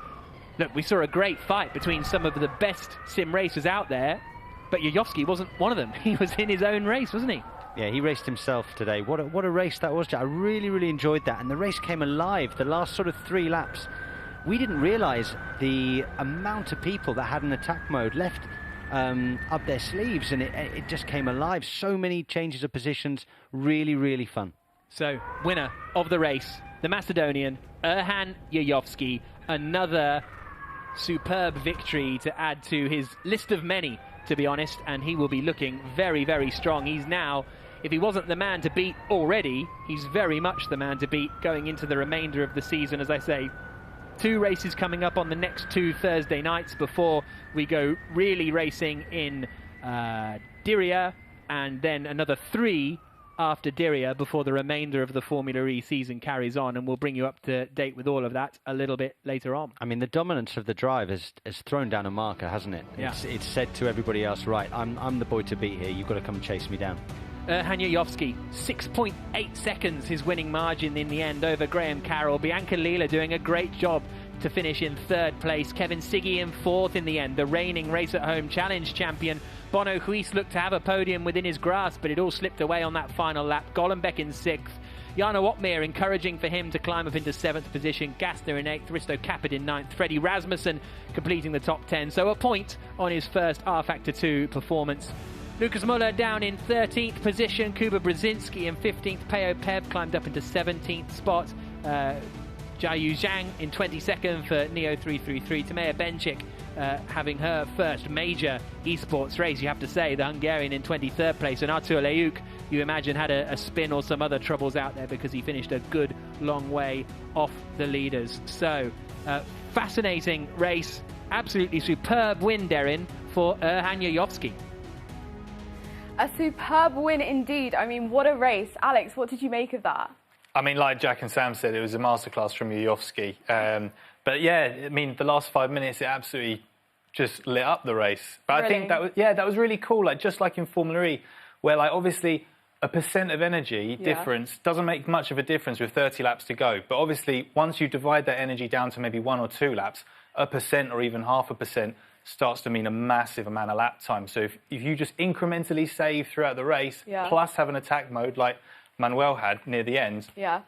look, we saw a great fight between some of the best sim racers out there, but Yayovsky wasn't one of them. He was in his own race, wasn't he? Yeah, he raced himself today. What a race that was, Jack. I really enjoyed that, and the race came alive the last sort of 3 laps. We didn't realise the amount of people that had an attack mode left up their sleeves, and it just came alive. So many changes of positions. Really fun. So, winner of the race, the Macedonian, Erhan Yayovsky. Another superb victory to add to his list of many, to be honest, and he will be looking very strong. He's now, if he wasn't the man to beat already, he's very much the man to beat going into the remainder of the season. As I say, 2 races coming up on the next 2 Thursday nights before we go really racing in Diriyah, and then another 3 after Diriyah before the remainder of the Formula E season carries on, and we'll bring you up to date with all of that a little bit later on. I mean, the dominance of the drive has thrown down a marker, hasn't it? Yeah. It's said to everybody else, right, I'm the boy to beat here, you've got to come and chase me down. Erhan Yayovsky, 6.8 seconds his winning margin in the end over Graham Carroll. Biancalila doing a great job to finish in third place. Kevin Siggy in fourth in the end. The reigning Race at Home Challenge champion Bono Huis looked to have a podium within his grasp, but it all slipped away on that final lap. Golombek in sixth. Jarno Opmeer encouraging for him to climb up into seventh position. Gassner in eighth. Risto Kappert in ninth. Freddie Rasmussen completing the top 10. So a point on his first rFactor 2 performance. Lucas Muller down in 13th position. Kuba Brzezinski in 15th. Pave climbed up into 17th spot. Jiayu Zhang in 22nd for Neo 333. Tamea Benchik having her first major esports race, you have to say. The Hungarian in 23rd place. And Artur Leuk, you imagine, had a spin or some other troubles out there because he finished a good long way off the leaders. So, fascinating race. Absolutely superb win, Derin, for Erhan Yayovski. A superb win indeed. I mean, what a race. Alex, what did you make of that? I mean, like Jack and Sam said, it was a masterclass from Yayovski. But yeah, I mean, the last 5 minutes, it absolutely just lit up the race. But Really? I think that was really cool. Like, just like in Formula E, where like obviously a % of energy difference doesn't make much of a difference with 30 laps to go. But obviously, once you divide that energy down to maybe 1 or 2 laps, a % or even half a % starts to mean a massive amount of lap time. So if you just incrementally save throughout the race, plus have an attack mode like Manuel had near the end. Yeah,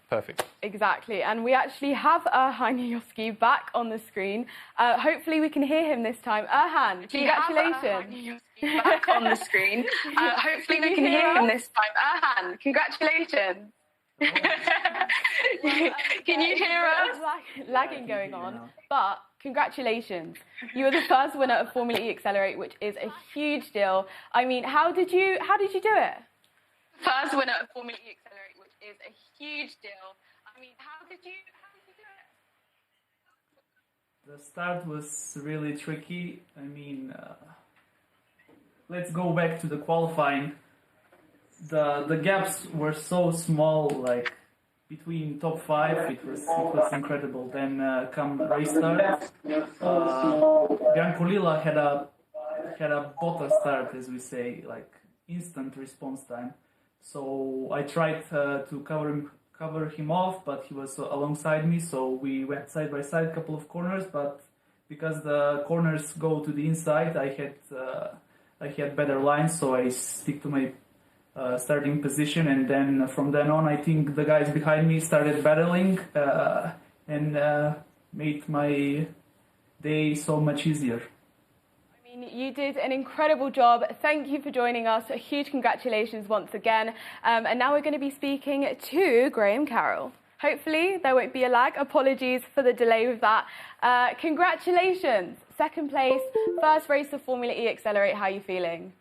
perfect. Exactly. And we actually have Erhan Yayovski back on the screen. Hopefully we can hear him this time. Erhan, congratulations. Back on the screen. Hopefully we can hear him this time. Erhan, congratulations. Can you hear us? Lagging going on, but congratulations. You were the first winner of Formula E Accelerate, which is a huge deal. I mean, how did you do it? First winner of Formula E Accelerate, which is a huge deal. I mean, how did you do it? The start was really tricky. I mean, let's go back to the qualifying. The gaps were so small, like between top 5, it was incredible. Then come race start, Bianco Lilla had a bottom start, as we say, like instant response time. So I tried to cover him off, but he was alongside me, so we went side by side a couple of corners, but because the corners go to the inside, I had better lines, so I stick to my starting position, and then from then on, I think the guys behind me started battling and made my day so much easier. I mean, you did an incredible job. Thank you for joining us. A huge congratulations once again. And now we're going to be speaking to Graham Carroll. Hopefully there won't be a lag. Apologies for the delay with that. Congratulations. Second place, first race of Formula E Accelerate. How are you feeling?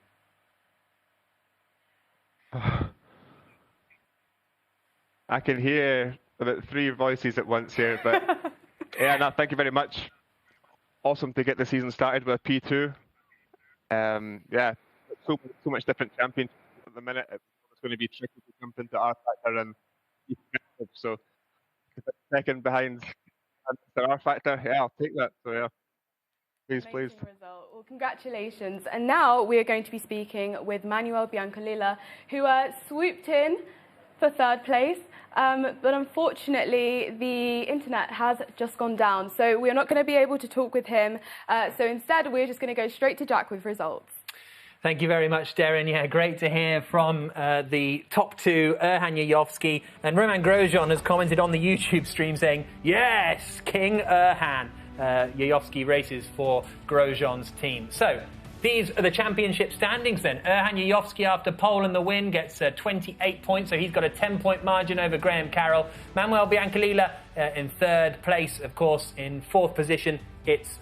I can hear about 3 voices at once here, but yeah, no, thank you very much. Awesome to get the season started with P2. Yeah, so much different champions at the minute. It's going to be tricky to jump into rFactor and be competitive. So second behind the rFactor, yeah, I'll take that. So yeah, please. Result. Well, congratulations. And now we are going to be speaking with Manuel Biancalilla, who swooped in for third place. But unfortunately, the internet has just gone down. So we're not going to be able to talk with him. So instead, we're just going to go straight to Jack with results. Thank you very much, Derin. Yeah, great to hear from the top 2, Erhan Yayovski. And Roman Grosjean has commented on the YouTube stream saying, yes, King Erhan. Yayovski races for Grosjean's team. So, these are the championship standings then. Erhan Yayovski, after pole and the win, gets 28 points, so he's got a 10-point margin over Graham Carroll. Manuel Biancalilla in third place, of course. In fourth position, it's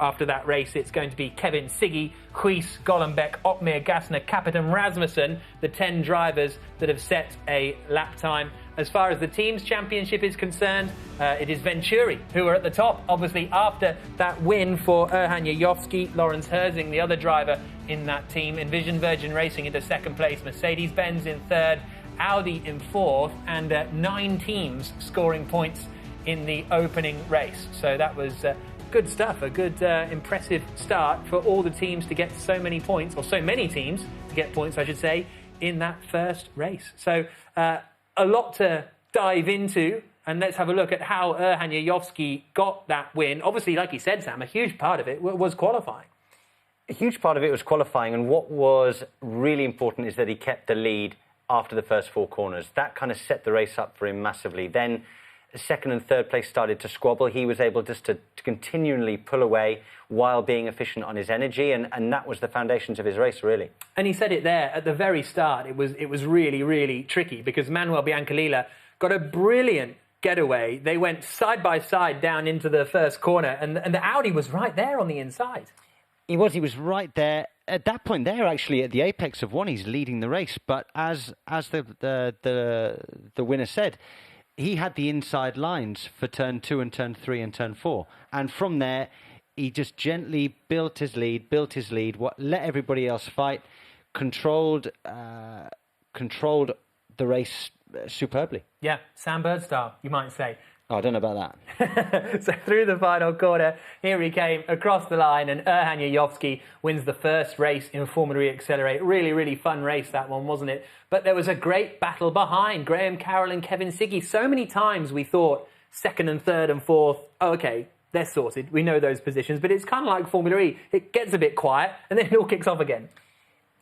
after that race, it's going to be Kevin Siggy, Huis, Golombek, Opmeer, Gassner, Kappert and Rasmussen, the 10 drivers that have set a lap time. As far as the team's championship is concerned, it is Venturi who are at the top. Obviously, after that win for Erhan Yayovski, Lawrence Herzing, the other driver in that team, Envision Virgin Racing into second place, Mercedes-Benz in third, Audi in fourth, and 9 teams scoring points in the opening race. So that was good stuff, a good, impressive start for all the teams to get so many points, or so many teams to get points, I should say, in that first race. So a lot to dive into. And let's have a look at how Erhan Yayovski got that win. Obviously, like you said, Sam, a huge part of it was qualifying. A huge part of it was qualifying, and what was really important is that he kept the lead after the first 4 corners. That kind of set the race up for him massively. Then second and third place started to squabble. He was able just to continually pull away while being efficient on his energy, and that was the foundations of his race, really. And he said it there at the very start. It was really, really tricky because Manuel Biancalila got a brilliant getaway. They went side by side down into the first corner, and the Audi was right there on the inside. He was right there. At that point there, actually, at the apex of 1, he's leading the race. But as the winner said, he had the inside lines for turn 2 and turn 3 and turn 4. And from there, he just gently built his lead, let everybody else fight, controlled the race superbly. Yeah, Sam Bird style, you might say. Oh, I don't know about that. So through the final corner, here he came across the line, and Erhan Yayovski wins the first race in Formula E Accelerate. Really, really fun race, that one, wasn't it? But there was a great battle behind Graham Carroll and Kevin Siggy. So many times we thought second and third and fourth, oh, okay, they're sorted. We know those positions. But it's kind of like Formula E. It gets a bit quiet, and then it all kicks off again.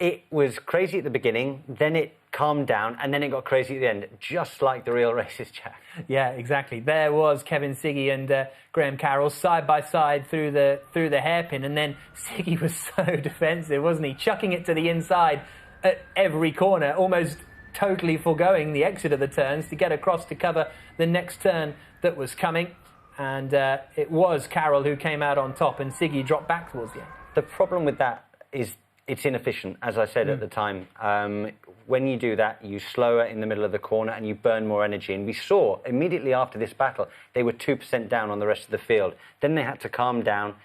It was crazy at the beginning, then it calmed down, and then it got crazy at the end, just like the real races, Jack. Yeah, exactly. There was Kevin Siggy and Graham Carroll side by side through the hairpin, and then Siggy was so defensive, wasn't he? Chucking it to the inside at every corner, almost totally foregoing the exit of the turns to get across to cover the next turn that was coming. And it was Carroll who came out on top, and Siggy dropped back towards the end. The problem with that is it's inefficient, as I said at the time. When you do that, you slower in the middle of the corner and you burn more energy. And we saw immediately after this battle, they were 2% down on the rest of the field. Then they had to calm down,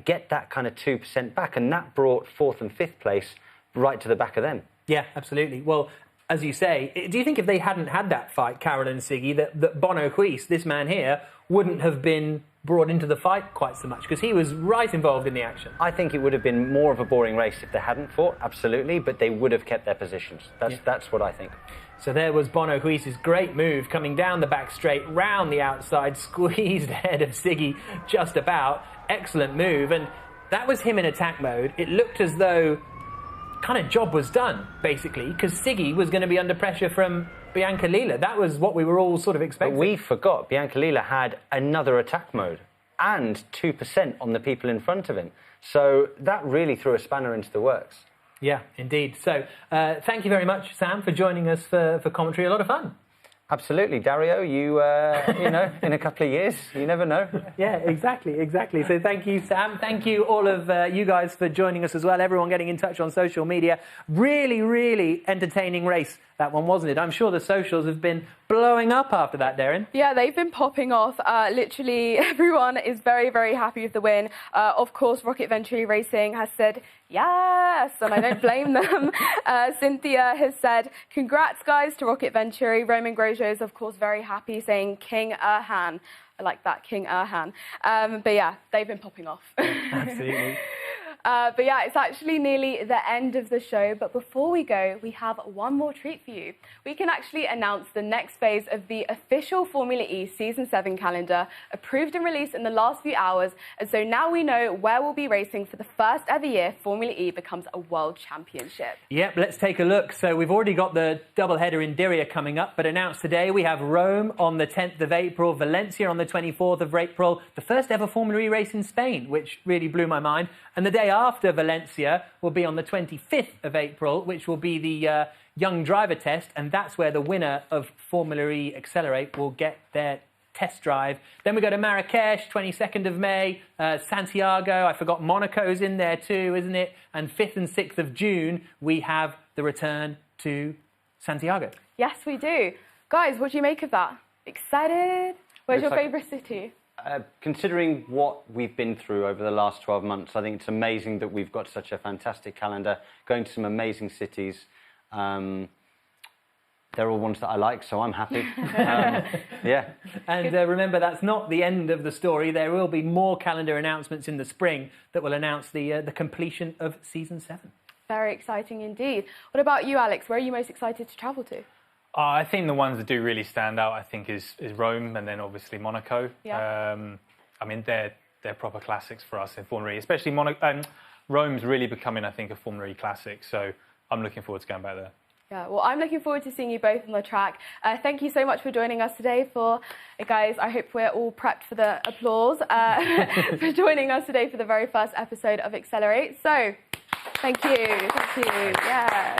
get that kind of 2% back, and that brought 4th and 5th place right to the back of them. Yeah, absolutely. Well, as you say, do you think if they hadn't had that fight, Carroll and Siggy, that Bono Huis, this man here, wouldn't have been brought into the fight quite so much, because he was right involved in the action? I think it would have been more of a boring race if they hadn't fought, absolutely, but they would have kept their positions. That's what I think. So there was Bono Huis's great move, coming down the back straight, round the outside, squeezed ahead of Siggy just about. Excellent move, and that was him in attack mode. It looked as though kind of job was done, basically, because Siggy was going to be under pressure from Biancalila. That was what we were all sort of expecting. But we forgot Biancalila had another attack mode and 2% on the people in front of him. So that really threw a spanner into the works. Yeah, indeed. So thank you very much, Sam, for joining us for commentary. A lot of fun. Absolutely. Dario, you know, in a couple of years, you never know. Yeah, exactly. So thank you, Sam. Thank you, all of you guys, for joining us as well. Everyone getting in touch on social media. Really, really entertaining race, that one, wasn't it? I'm sure the socials have been blowing up after that, Darren. Yeah, they've been popping off. Literally, everyone is very, very happy with the win. Of course, Rocket Venturi Racing has said yes, and I don't blame them. Cynthia has said, congrats, guys, to Rocket Venturi. Roman Grosjean is, of course, very happy, saying King Erhan. I like that, King Erhan. But yeah, they've been popping off. Absolutely. But yeah, it's actually nearly the end of the show. But before we go, we have one more treat for you. We can actually announce the next phase of the official Formula E Season 7 calendar, approved and released in the last few hours. And so now we know where we'll be racing for the first ever year Formula E becomes a world championship. Yep, let's take a look. So we've already got the doubleheader in Diriyah coming up, but announced today we have Rome on the 10th of April, Valencia on the 24th of April, the first ever Formula E race in Spain, which really blew my mind. And the day after Valencia will be on the 25th of April, which will be the young driver test, and that's where the winner of Formula E Accelerate will get their test drive. Then we go to Marrakesh, 22nd of May, Santiago, I forgot Monaco's in there too, isn't it? And 5th and 6th of June, we have the return to Santiago. Yes, we do. Guys, what do you make of that? Excited? Where's your favourite city? Considering what we've been through over the last 12 months, I think it's amazing that we've got such a fantastic calendar, going to some amazing cities. They're all ones that I like, so I'm happy. Yeah. And remember, that's not the end of the story. There will be more calendar announcements in the spring that will announce the completion of Season 7. Very exciting indeed. What about you, Alex? Where are you most excited to travel to? I think the ones that do really stand out, I think, is Rome and then obviously Monaco. Yeah. I mean, they're proper classics for us in Formula E, especially Rome's really becoming, I think, a Formula E classic. So I'm looking forward to going back there. Yeah, well, I'm looking forward to seeing you both on the track. Thank you so much for joining us today. Guys, I hope we're all prepped for the applause for joining us today for the very first episode of Accelerate. So, thank you. Yeah,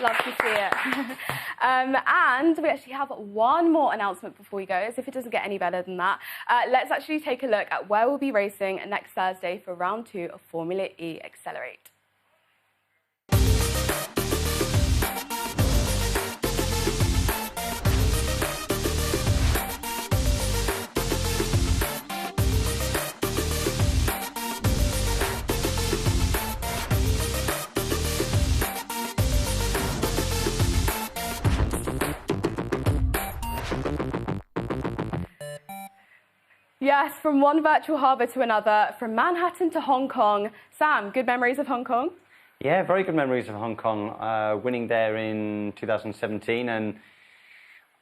love to see it. And we actually have one more announcement before we go, as if it doesn't get any better than that. Let's actually take a look at where we'll be racing next Thursday for round 2 of Formula E Accelerate. Yes, from one virtual harbour to another, from Manhattan to Hong Kong. Sam, good memories of Hong Kong? Yeah, very good memories of Hong Kong. Winning there in 2017, and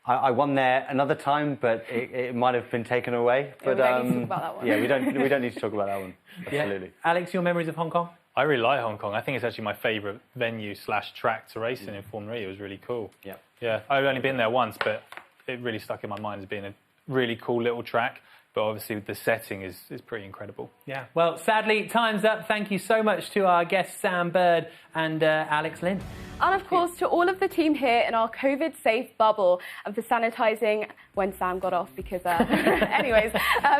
I won there another time, but it might have been taken away. But we don't need to talk about that one. Yeah, we don't need to talk about that one. Absolutely. Yeah. Alex, your memories of Hong Kong? I really like Hong Kong. I think it's actually my favourite venue/track to race in Formula E. It was really cool. Yeah. Yeah, I've only been there once, but it really stuck in my mind as being a really cool little track. But obviously the setting is pretty incredible. Yeah, well, sadly, time's up. Thank you so much to our guests, Sam Bird and Alex Lynn. And of course, to all of the team here in our COVID-safe bubble and for sanitising when Sam got off, because, anyways.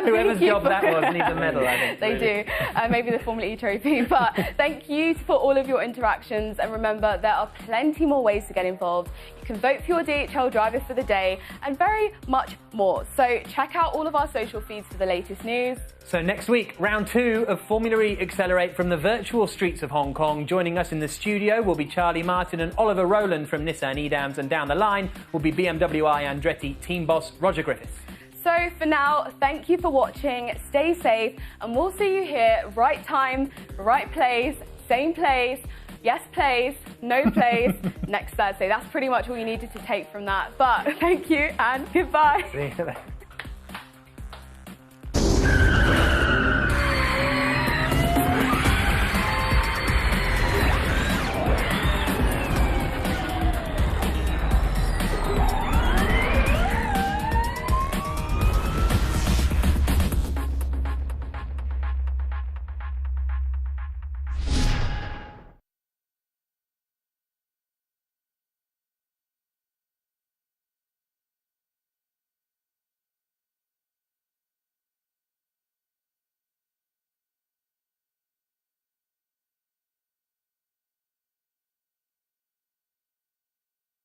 Whoever's job that was needs a medal, I think. They really do. Maybe the Formula E trophy. But thank you for all of your interactions. And remember, there are plenty more ways to get involved. You can vote for your DHL driver for the day and very much more. So check out all of our social feeds for the latest news. So next week, round 2 of Formula E Accelerate from the virtual streets of Hong Kong. Joining us in the studio will be Charlie Martin and Oliver Rowland from Nissan Edams, and down the line will be BMW I Andretti team boss Roger Griffiths. So for now, thank you for watching, stay safe, and we'll see you here, right time, right place, same place, yes place, no place, next Thursday. That's pretty much all you needed to take from that. But thank you and goodbye. See you later.